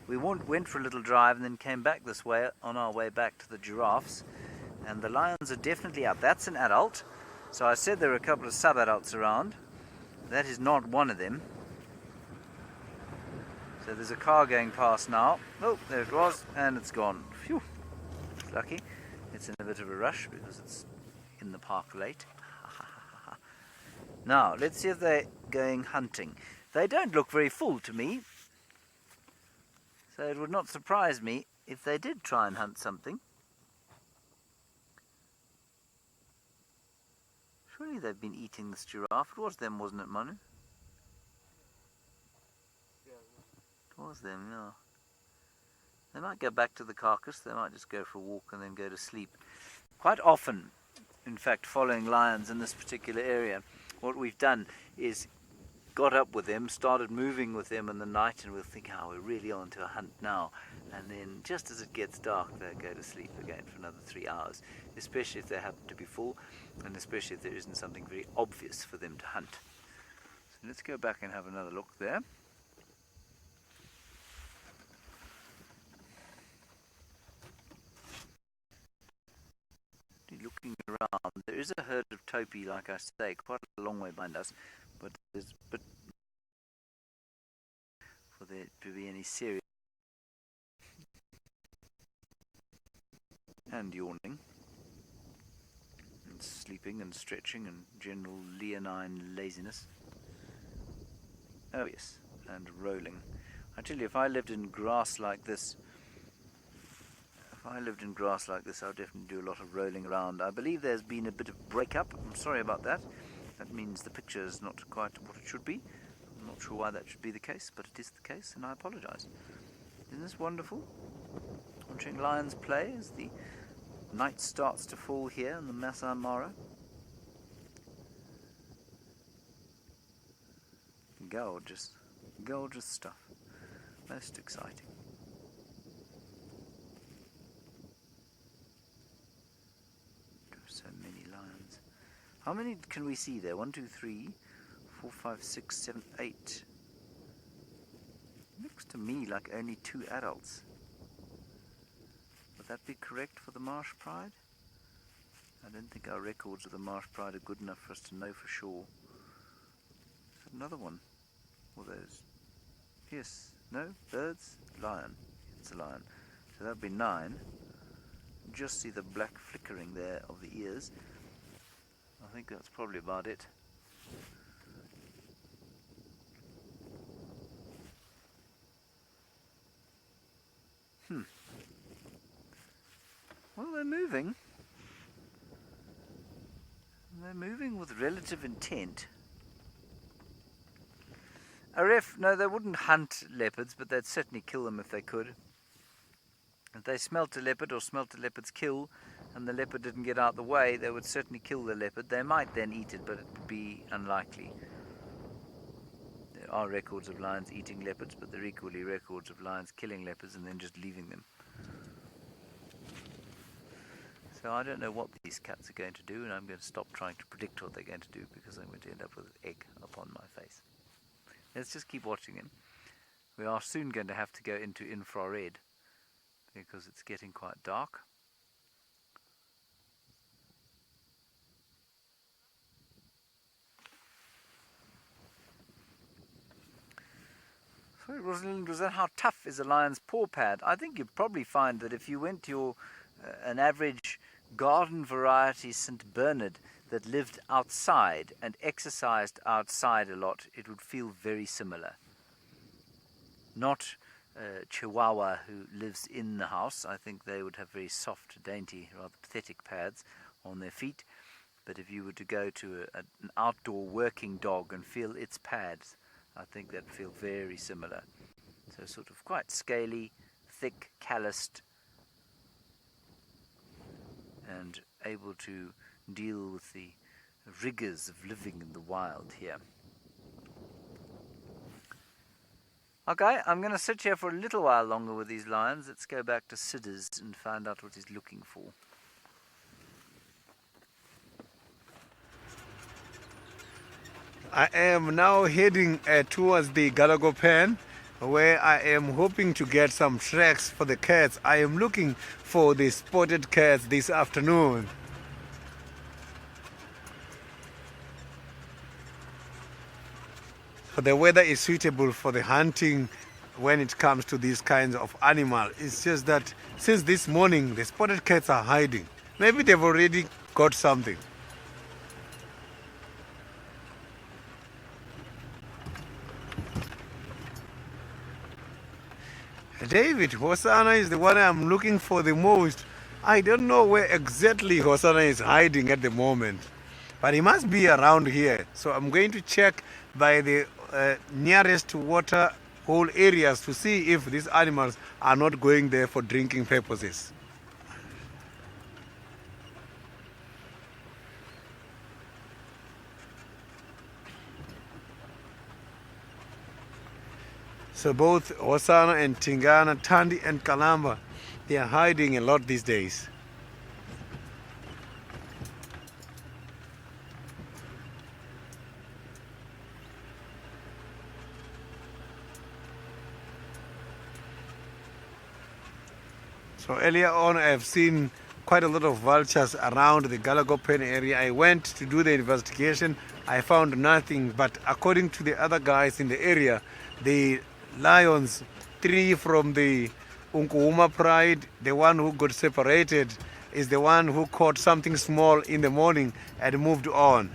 We went for a little drive and then came back this way on our way back to the giraffes. And the lions are definitely up. That's an adult. So I said there were a couple of sub-adults around. That is not one of them. So there's a car going past now. Oh, there it was, and it's gone. Phew. It's lucky. It's in a bit of a rush because it's in the park late. Now, let's see if they're going hunting. They don't look very full to me. So it would not surprise me if they did try and hunt something. Surely they've been eating this giraffe. It was them, wasn't it, Manu? It was them, yeah. They might go back to the carcass. They might just go for a walk and then go to sleep. Quite often, in fact, following lions in this particular area, what we've done is got up with them, started moving with them in the night, and we'll think, we're really on to a hunt now. And then just as it gets dark, they go to sleep again for another 3 hours, especially if they happen to be full, and especially if there isn't something very obvious for them to hunt. So let's go back and have another look there. Looking around, there is a herd of topi, like I say, quite a long way behind us, but there's a bit for there to be any serious and yawning and sleeping and stretching and general leonine laziness. Oh yes, and rolling. I tell you, if I lived in grass like this, I would definitely do a lot of rolling around. I believe there's been a bit of breakup. I'm sorry about that. That means the picture is not quite what it should be. I'm not sure why that should be the case, but it is the case, and I apologize. Isn't this wonderful? Watching lions play as the night starts to fall here in the Maasai Mara. Gorgeous, gorgeous stuff. Most exciting. So many lions. How many can we see there? 1, 2, 3, 4, 5, 6, 7, 8. Looks to me like only 2 adults. Would that be correct for the Marsh Pride? I don't think our records of the Marsh Pride are good enough for us to know for sure. Is that another one? Or those? Yes. No? Birds? Lion. It's a lion. So that would be 9. Just see the black flickering there of the ears. I think that's probably about it. Well, they're moving. They're moving with relative intent. No, they wouldn't hunt leopards, but they'd certainly kill them if they could. If they smelt a leopard or smelt a leopard's kill and the leopard didn't get out the way, they would certainly kill the leopard. They might then eat it, but it would be unlikely. There are records of lions eating leopards, but there are equally records of lions killing leopards and then just leaving them. So I don't know what these cats are going to do, and I'm going to stop trying to predict what they're going to do because I'm going to end up with an egg upon my face. Let's just keep watching them. We are soon going to have to go into infrared, because it's getting quite dark. Sorry, Rosalind, was that how tough is a lion's paw pad? I think you'd probably find that if you went to your an average garden variety St. Bernard, that lived outside and exercised outside a lot, it would feel very similar. Not Chihuahua who lives in the house. I think they would have very soft, dainty, rather pathetic pads on their feet. But if you were to go to an outdoor working dog and feel its pads, I think that'd feel very similar. So sort of quite scaly, thick, calloused, and able to deal with the rigors of living in the wild here. Okay, I'm going to sit here for a little while longer with these lions. Let's go back to Sid's and find out what he's looking for. I am now heading towards the Galago pen, where I am hoping to get some tracks for the cats. I am looking for the spotted cats this afternoon. The weather is suitable for the hunting when it comes to these kinds of animals. It's just that since this morning the spotted cats are hiding. Maybe they've already got something. David, Hosanna is the one I'm looking for the most. I don't know where exactly Hosanna is hiding at the moment, but he must be around here. So I'm going to check by the nearest water hole areas to see if these animals are not going there for drinking purposes. So both Hosanna and Tingana, Tandi and Kalamba, they are hiding a lot these days. So earlier on I have seen quite a lot of vultures around the Galagopen area. I went to do the investigation. I found nothing, but according to the other guys in the area, the lions, 3 from the Unkuhuma Pride, the one who got separated is the one who caught something small in the morning and moved on.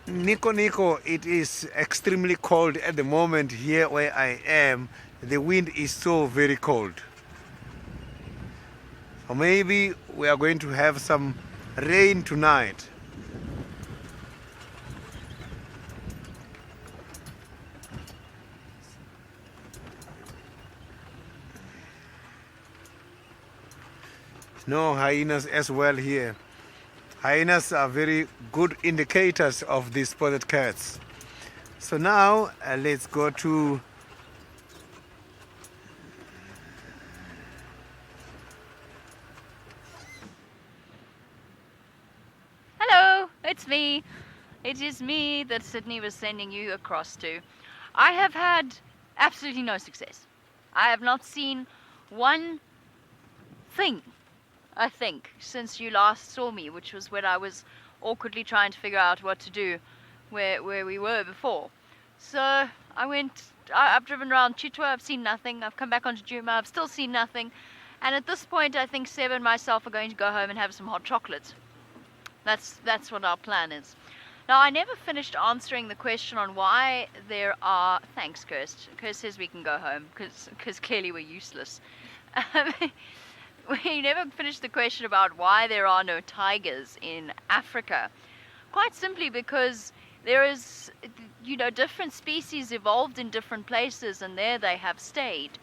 Nico, it is extremely cold at the moment here where I am. The wind is so very cold. Or maybe we are going to have some rain tonight. No hyenas as well here. Hyenas are very good indicators of the spotted cats. So now let's go to Hello, it's me. It is me that Sydney was sending you across to. I have had absolutely no success. I have not seen one thing, I think, since you last saw me, which was when I was awkwardly trying to figure out what to do where we were before. So I've driven around Chitwa, I've seen nothing. I've come back onto Juma, I've still seen nothing. And at this point, I think Seb and myself are going to go home and have some hot chocolate. That's what our plan is. Now, I never finished answering the question on why there are... Thanks, Kirst. Kirst says we can go home, because clearly we're useless. We never finished the question about why there are no tigers in Africa. Quite simply because there is, different species evolved in different places, and there they have stayed.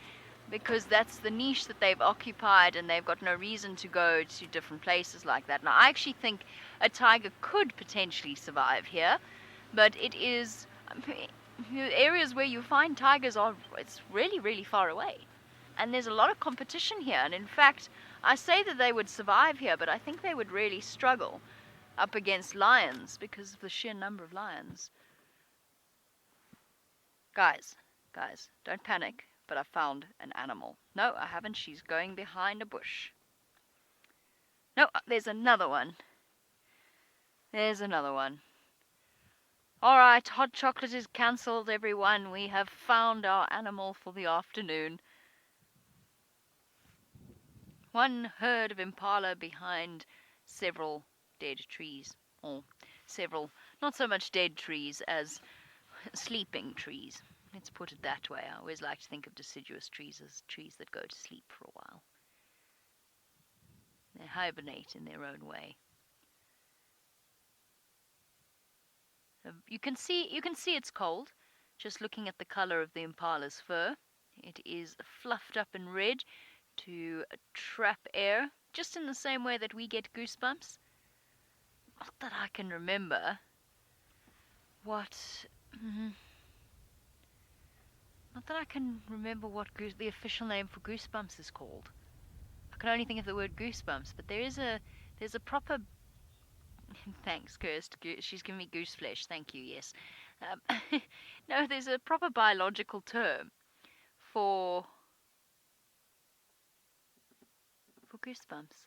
Because that's the niche that they've occupied, and they've got no reason to go to different places like that. Now, I actually think a tiger could potentially survive here, but it is areas where you find tigers it's really, really far away. And there's a lot of competition here, and in fact, I say that they would survive here, but I think they would really struggle up against lions because of the sheer number of lions. Guys, don't panic. But I found an animal. No, I haven't. She's going behind a bush. No, there's another one. There's another one. Alright, hot chocolate is cancelled, everyone. We have found our animal for the afternoon. One herd of impala behind several dead trees. Or several, not so much dead trees as sleeping trees. Let's put it that way. I always like to think of deciduous trees as trees that go to sleep for a while. They hibernate in their own way. You can see it's cold just looking at the color of the impala's fur. It is fluffed up in red to trap air, just in the same way that we get goosebumps. Not that I can remember what the official name for goosebumps is called. I can only think of the word goosebumps, but there's a proper thanks, Kirst. She's giving me goose flesh. Thank you. Yes. No, there's a proper biological term for goosebumps.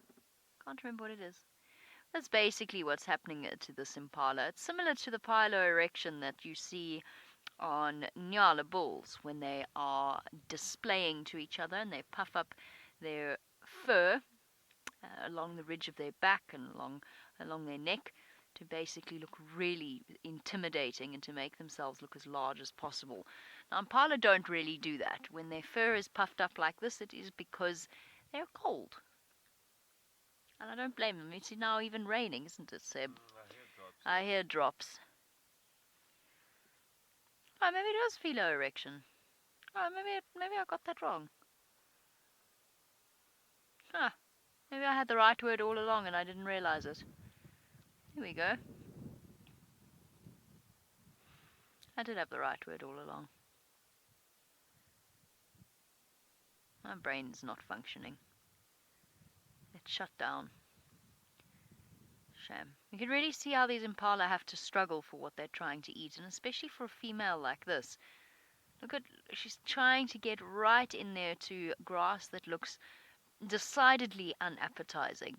Can't remember what it is. That's basically what's happening to this impala. It's similar to the piloerection that you see on Nyala bulls when they are displaying to each other and they puff up their fur along the ridge of their back and along their neck to basically look really intimidating and to make themselves look as large as possible. Now, impala don't really do that. When their fur is puffed up like this, it is because they're cold. And I don't blame them. It's now even raining, isn't it, Seb? I hear drops. Oh, maybe it was philo-erection. Oh, maybe I got that wrong. Ah, maybe I had the right word all along and I didn't realize it. Here we go. I did have the right word all along. My brain's not functioning. It's shut down. Shame. You can really see how these impala have to struggle for what they're trying to eat, and especially for a female like this. Look at, she's trying to get right in there to grass that looks decidedly unappetizing.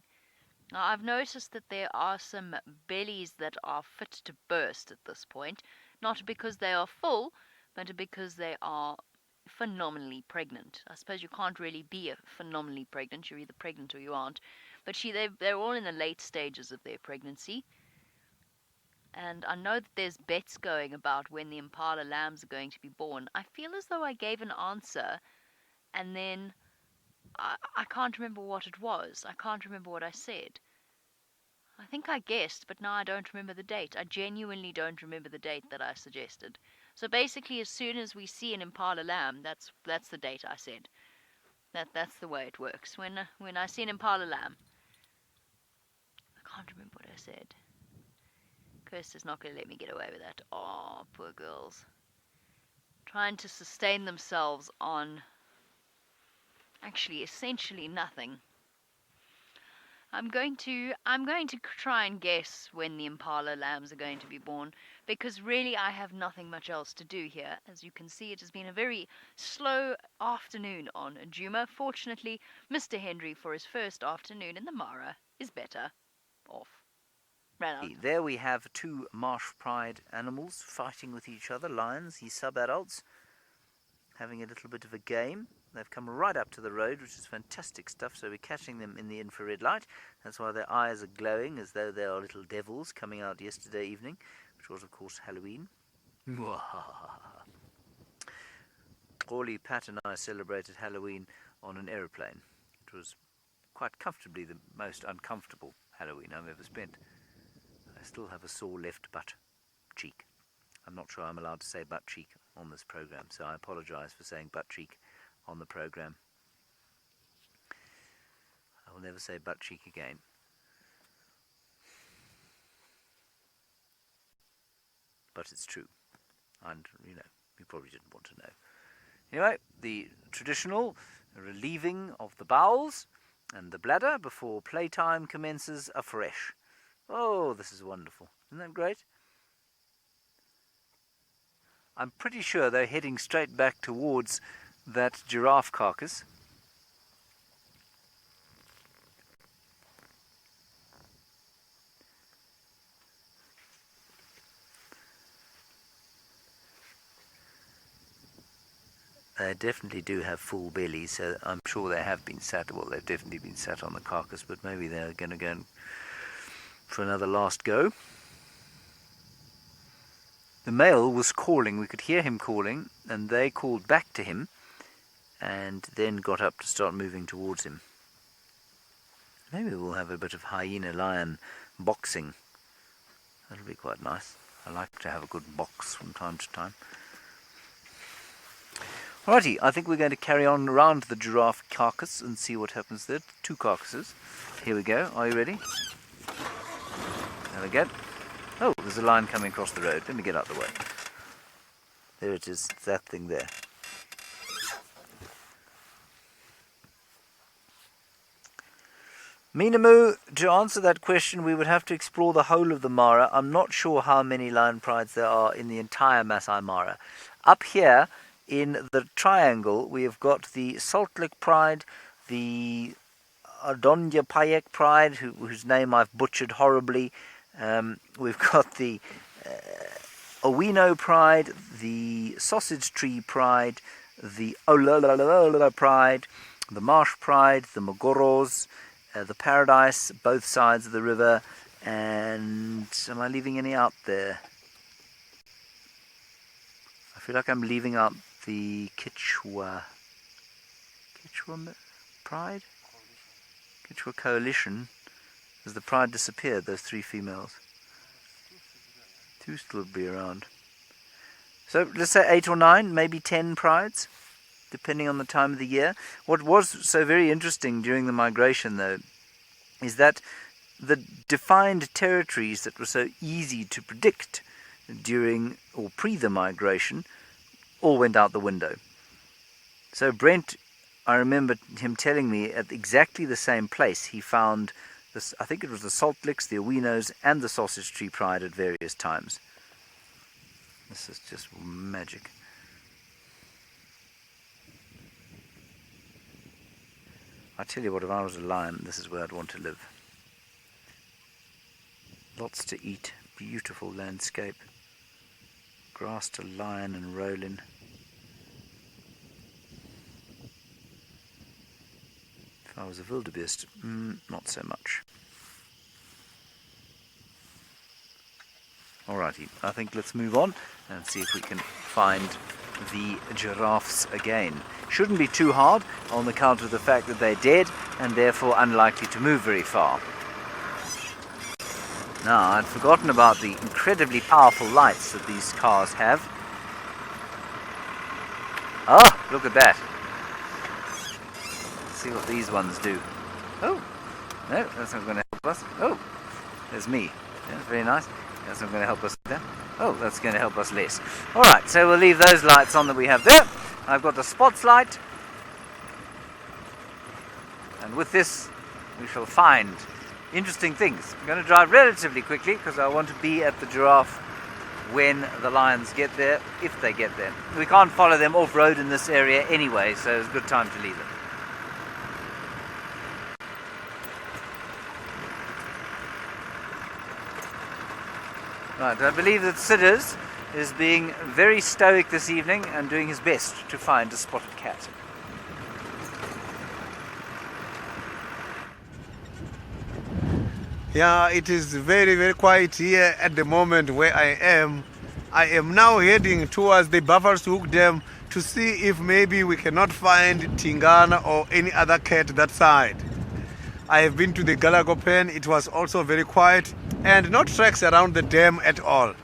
Now, I've noticed that there are some bellies that are fit to burst at this point, not because they are full, but because they are phenomenally pregnant. I suppose you can't really be phenomenally pregnant. You're either pregnant or you aren't. But they're all in the late stages of their pregnancy. And I know that there's bets going about when the impala lambs are going to be born. I feel as though I gave an answer and then I can't remember what it was. I can't remember what I said. I think I guessed, but now I don't remember the date. I genuinely don't remember the date that I suggested. So basically, as soon as we see an impala lamb, that's the date I said. That's the way it works. When I see an impala lamb, I can't remember what I said. Kirsty's not going to let me get away with that. Oh, poor girls. Trying to sustain themselves on actually essentially nothing. I'm going to try and guess when the impala lambs are going to be born, because really I have nothing much else to do here. As you can see, it has been a very slow afternoon on Djuma. Fortunately, Mr. Henry, for his first afternoon in the Mara, is better off. There we have two marsh pride animals fighting with each other, lions, the sub-adults, having a little bit of a game. They've come right up to the road, which is fantastic stuff, so we're catching them in the infrared light. That's why their eyes are glowing as though they are little devils coming out yesterday evening, which was, of course, Halloween. Orly, Pat and I celebrated Halloween on an aeroplane. It was quite comfortably the most uncomfortable Halloween I've ever spent. I still have a sore left butt cheek. I'm not sure I'm allowed to say butt cheek on this program, so I apologize for saying butt cheek on the program. I will never say butt cheek again. But it's true. And, you probably didn't want to know. Anyway, the traditional relieving of the bowels and the bladder before playtime commences afresh. Oh, this is wonderful. Isn't that great? I'm pretty sure they're heading straight back towards that giraffe carcass. They definitely do have full bellies, so I'm sure they have been sat, well, they've definitely been sat on the carcass, but maybe they're going to go for another last go. The male was calling, we could hear him calling, and they called back to him, and then got up to start moving towards him. Maybe we'll have a bit of hyena-lion boxing. That'll be quite nice. I like to have a good box from time to time. Alrighty, I think we're going to carry on around the giraffe carcass and see what happens there. 2 carcasses. Here we go. Are you ready? There we go. Oh, there's a lion coming across the road. Let me get out of the way. There it is. It's that thing there. Minamu, to answer that question, we would have to explore the whole of the Mara. I'm not sure how many lion prides there are in the entire Maasai Mara. Up here, in the triangle, we have got the Salt Lick Pride, the Adonja Payek Pride, whose name I've butchered horribly. We've got the Owino Pride, the Sausage Tree Pride, the Olala Pride, the Marsh Pride, the Mogoros, the Paradise, both sides of the river, and am I leaving any out there? I feel like I'm leaving out the Kichwa Pride? Kichwa Coalition. Has the pride disappeared, those 3 females? 2 still be around. So let's say 8 or 9, maybe 10 prides, depending on the time of the year. What was so very interesting during the migration, though, is that the defined territories that were so easy to predict during or pre the migration all went out the window. So Brent, I remember him telling me at exactly the same place he found this, I think it was the Salt Licks, the Owinos, and the Sausage Tree Pride at various times. This is just magic. I tell you what, if I was a lion, this is where I'd want to live. Lots to eat, beautiful landscape, grass to lie in and roll in. If I was a wildebeest, not so much. Alrighty, I think let's move on and see if we can find the giraffes again. Shouldn't be too hard on account of the fact that they're dead and therefore unlikely to move very far. Now, I'd forgotten about the incredibly powerful lights that these cars have. Ah, look at that. Let's see what these ones do. Oh, no, that's not going to help us. Oh, there's me. Yeah, very nice. That's not going to help us there. Oh, that's going to help us less. Alright, so we'll leave those lights on that we have there. I've got the spots light. And with this, we shall find interesting things. I'm going to drive relatively quickly because I want to be at the giraffe when the lions get there, if they get there. We can't follow them off-road in this area anyway, so it's a good time to leave them. Right, I believe that Sidders is being very stoic this evening and doing his best to find a spotted cat. Yeah, it is very, very quiet here at the moment where I am. I am now heading towards the Buffalo's Hook Dam to see if maybe we cannot find Tingana or any other cat that side. I have been to the Galago Pen. It was also very quiet and no tracks around the dam at all.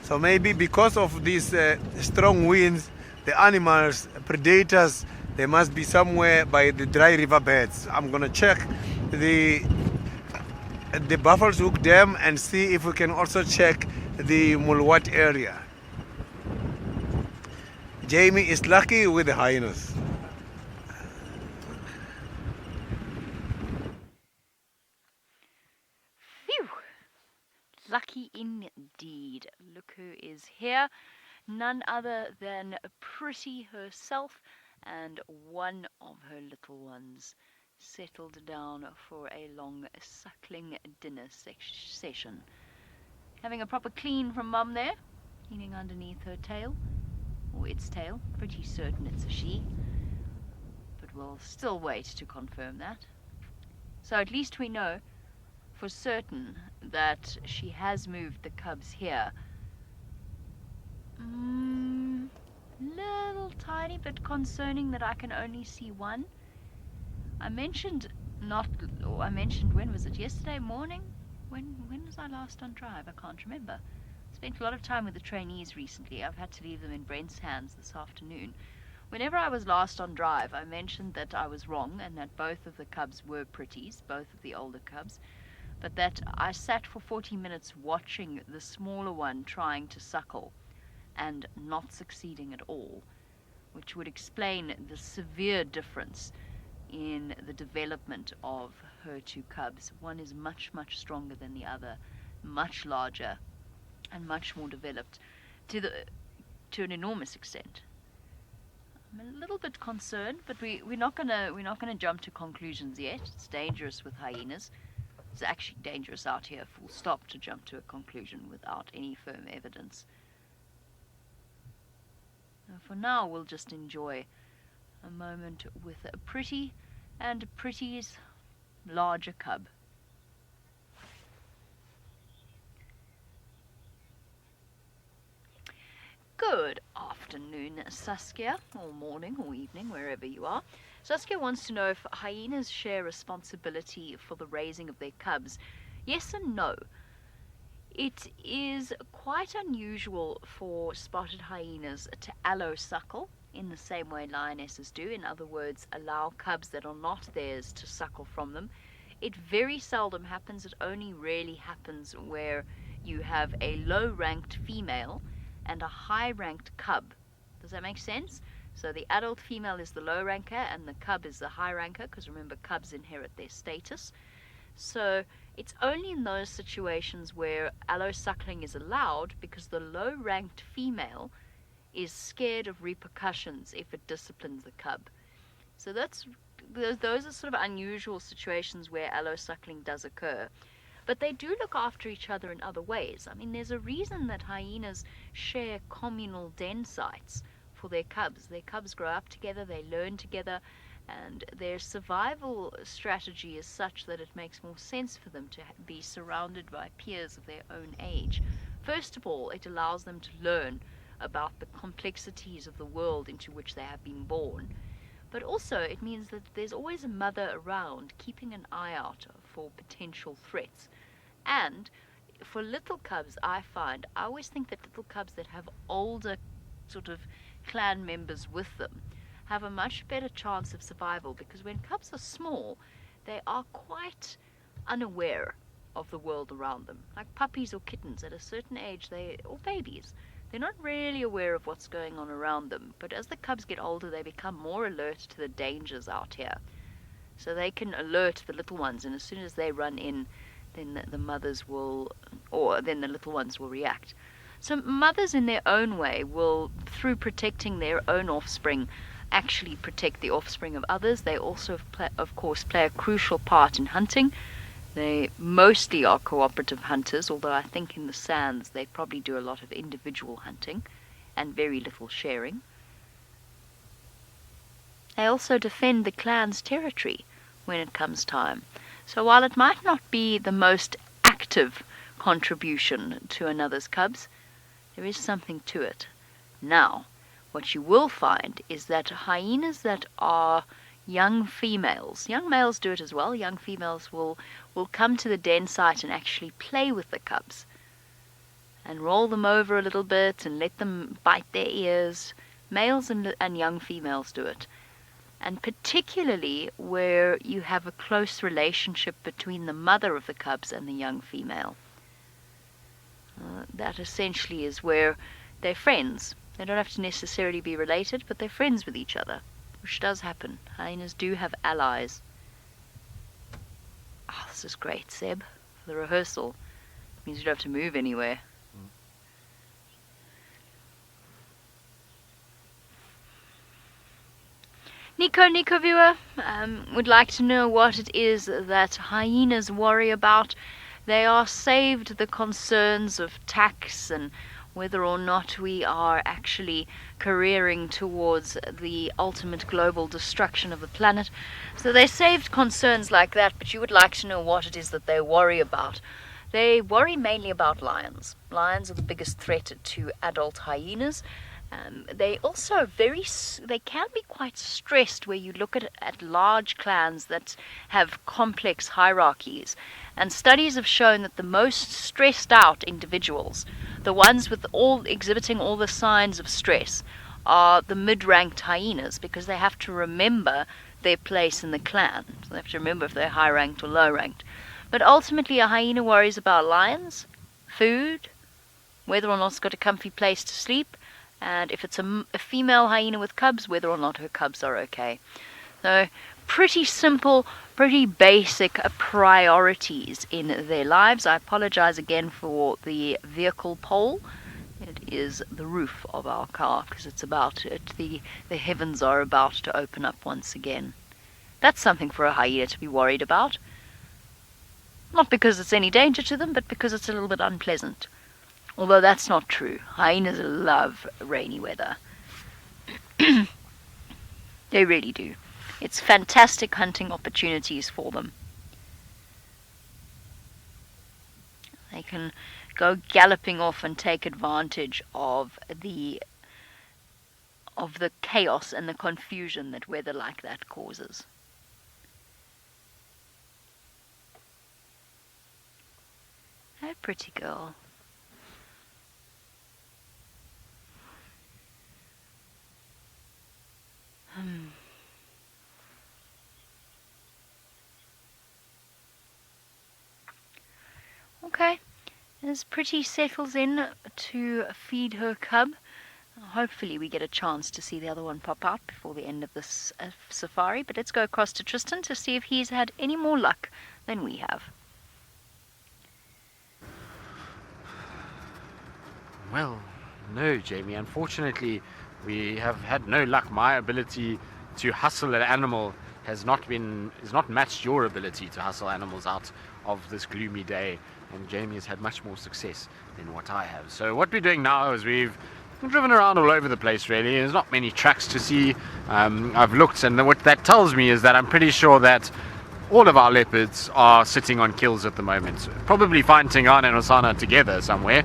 So maybe because of these strong winds, the animals, predators, they must be somewhere by the dry riverbeds. I'm going to check the Buffalo's Hook Dam and see if we can also check the Mulwat area. Jamie is lucky with the hyenas. Phew! Lucky indeed. Look who is here. None other than Pretty herself and one of her little ones. settled down for a long suckling dinner session. Having a proper clean from Mum there, cleaning underneath her tail, or its tail. Pretty certain it's a she, but we'll still wait to confirm that. So at least we know for certain that she has moved the cubs here. Little tiny bit concerning that I can only see one. I mentioned, when was it? Yesterday morning? When was I last on drive? I can't remember. Spent a lot of time with the trainees recently. I've had to leave them in Brent's hands this afternoon. Whenever I was last on drive, I mentioned that I was wrong and that both of the cubs were pretties, both of the older cubs, but that I sat for 40 minutes watching the smaller one trying to suckle and not succeeding at all, which would explain the severe difference in the development of her two cubs. One is much, much stronger than the other, much larger and much more developed to an enormous extent. I'm a little bit concerned, but we're not gonna jump to conclusions yet. It's dangerous with hyenas. It's actually dangerous out here, full stop, to jump to a conclusion without any firm evidence. For now, we'll just enjoy a moment with a pretty and pretty's larger cub. Good afternoon, Saskia, or morning or evening, wherever you are. Saskia wants to know if hyenas share responsibility for the raising of their cubs. Yes and no. It is quite unusual for spotted hyenas to allosuckle in the same way lionesses do. In other words, allow cubs that are not theirs to suckle from them. It very seldom happens. It only really happens where you have a low-ranked female and a high-ranked cub. Does that make sense? So the adult female is the low ranker and the cub is the high ranker, because remember, cubs inherit their status. So it's only in those situations where allosuckling is allowed because the low-ranked female is scared of repercussions if it disciplines the cub. So those are sort of unusual situations where allosuckling does occur. But they do look after each other in other ways. I mean, there's a reason that hyenas share communal den sites for their cubs. Their cubs grow up together, they learn together, and their survival strategy is such that it makes more sense for them to be surrounded by peers of their own age. First of all, it allows them to learn about the complexities of the world into which they have been born. But also, it means that there's always a mother around keeping an eye out for potential threats. And for little cubs, I always think that little cubs that have older sort of clan members with them have a much better chance of survival, because when cubs are small, they are quite unaware of the world around them. Like puppies or kittens at a certain age, or babies, they're not really aware of what's going on around them. But as the cubs get older, they become more alert to the dangers out here. So they can alert the little ones, and as soon as they run in, then the mothers will, or then the little ones will react. So mothers in their own way will, through protecting their own offspring, actually protect the offspring of others. They also, of course, play a crucial part in hunting. They mostly are cooperative hunters, although I think in the sands they probably do a lot of individual hunting and very little sharing. They also defend the clan's territory when it comes time. So while it might not be the most active contribution to another's cubs, there is something to it. Now, what you will find is that hyenas that are young females males do it as well. Young females will come to the den site and actually play with the cubs and roll them over a little bit and let them bite their ears. Males and young females do it. And particularly where you have a close relationship between the mother of the cubs and the young female. That essentially is where they're friends. They don't have to necessarily be related, but they're friends with each other, which does happen. Hyenas do have allies. Oh, this is great, Seb, for the rehearsal. It means you don't have to move anywhere. Nico viewer, would like to know what it is that hyenas worry about. They are saved the concerns of tax and whether or not we are actually careering towards the ultimate global destruction of the planet. So they saved concerns like that, but you would like to know what it is that they worry about. They worry mainly about lions. Lions are the biggest threat to adult hyenas. They also they can be quite stressed where you look at large clans that have complex hierarchies. And studies have shown that the most stressed out individuals, the ones with exhibiting all the signs of stress, are the mid-ranked hyenas, because they have to remember their place in the clan. So they have to remember if they're high-ranked or low-ranked. But ultimately a hyena worries about lions, food, whether or not it's got a comfy place to sleep, and if it's a female hyena with cubs, whether or not her cubs are okay. So pretty simple, pretty basic priorities in their lives. I apologize again for the vehicle pole. It is the roof of our car because the heavens are about to open up once again. That's something for a hyena to be worried about. Not because it's any danger to them, but because it's a little bit unpleasant. Although that's not true. Hyenas love rainy weather. They really do. It's fantastic hunting opportunities for them. They can go galloping off and take advantage of the chaos and the confusion that weather like that causes. Oh, pretty girl. Okay, as Pretty settles in to feed her cub, hopefully we get a chance to see the other one pop out before the end of this safari, but let's go across to Tristan to see if he's had any more luck than we have. Well, no, Jamie. Unfortunately, we have had no luck. My ability to hustle an animal has not matched your ability to hustle animals out of this gloomy day, and Jamie has had much more success than what I have. So what we're doing now is we've driven around all over the place, really. There's not many tracks to see. I've looked, and what that tells me is that I'm pretty sure that all of our leopards are sitting on kills at the moment. Probably find Tingana and Osana together somewhere.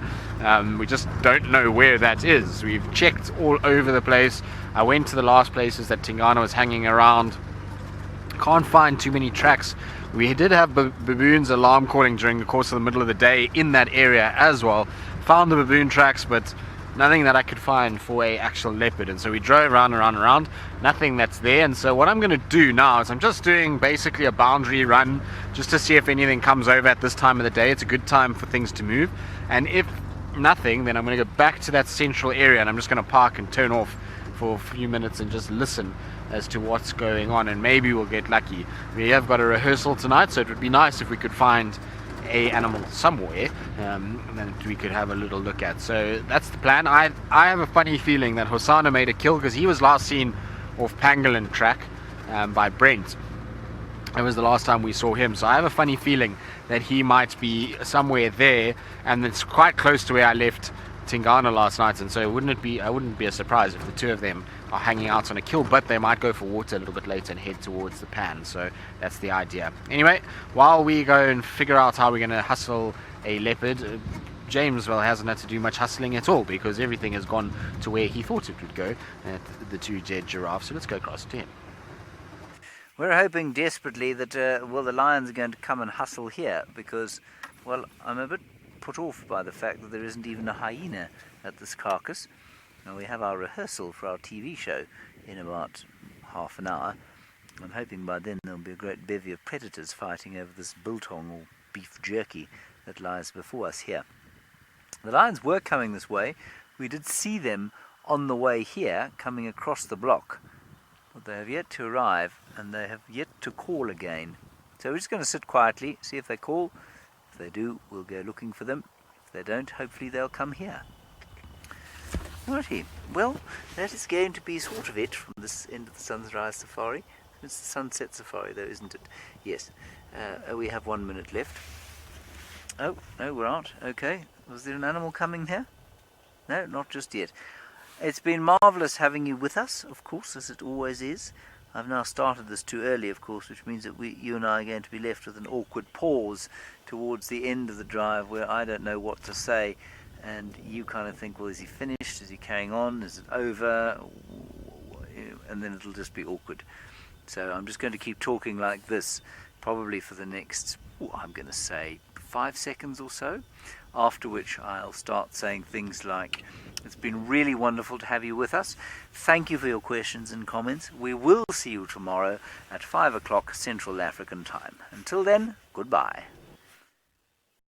We just don't know where that is. We've checked all over the place. I went to the last places that Tingana was hanging around. Can't find too many tracks. We did have baboons alarm calling during the course of the middle of the day in that area as well. Found the baboon tracks, but nothing that I could find for a actual leopard. And so we drove around, nothing that's there. And so what I'm going to do now is I'm just doing basically a boundary run just to see if anything comes over at this time of the day. It's a good time for things to move. And if nothing, then I'm going to go back to that central area, and I'm just going to park and turn off for a few minutes and just listen as to what's going on, and maybe we'll get lucky. We have got a rehearsal tonight, so it would be nice if we could find a animal somewhere that we could have a little look at. So that's the plan. I have a funny feeling that Hosana made a kill because he was last seen off Pangolin track by Brent. That was the last time we saw him, so I have a funny feeling that he might be somewhere there, and it's quite close to where I left Tingana last night. And so I wouldn't be a surprise if the two of them are hanging out on a kill, but they might go for water a little bit later and head towards the pan. So that's the idea. Anyway, while we go and figure out how we're going to hustle a leopard, James, well, hasn't had to do much hustling at all because everything has gone to where he thought it would go, at the two dead giraffes. So let's go across to him. We're hoping desperately that, the lions are going to come and hustle here because, well, I'm a bit put off by the fact that there isn't even a hyena at this carcass. Now, we have our rehearsal for our TV show in about half an hour. I'm hoping by then there'll be a great bevy of predators fighting over this biltong or beef jerky that lies before us here. The lions were coming this way. We did see them on the way here, coming across the block. But they have yet to arrive, and they have yet to call again. So we're just going to sit quietly, see if they call. If they do, we'll go looking for them. If they don't, hopefully they'll come here. Righty. Well, that is going to be sort of it from this end of the Sunrise Safari. It's the Sunset Safari, though, isn't it? Yes. We have 1 minute left. Oh, no, we're not. Okay. Was there an animal coming here? No, not just yet. It's been marvellous having you with us, of course, as it always is. I've now started this too early, of course, which means that you and I are going to be left with an awkward pause towards the end of the drive where I don't know what to say. And you kind of think, well, is he finished? Is he carrying on? Is it over? And then it'll just be awkward. So I'm just going to keep talking like this, probably for the next, I'm going to say 5 seconds or so, after which I'll start saying things like, it's been really wonderful to have you with us. Thank you for your questions and comments. We will see you tomorrow at 5 o'clock Central African time. Until then, goodbye.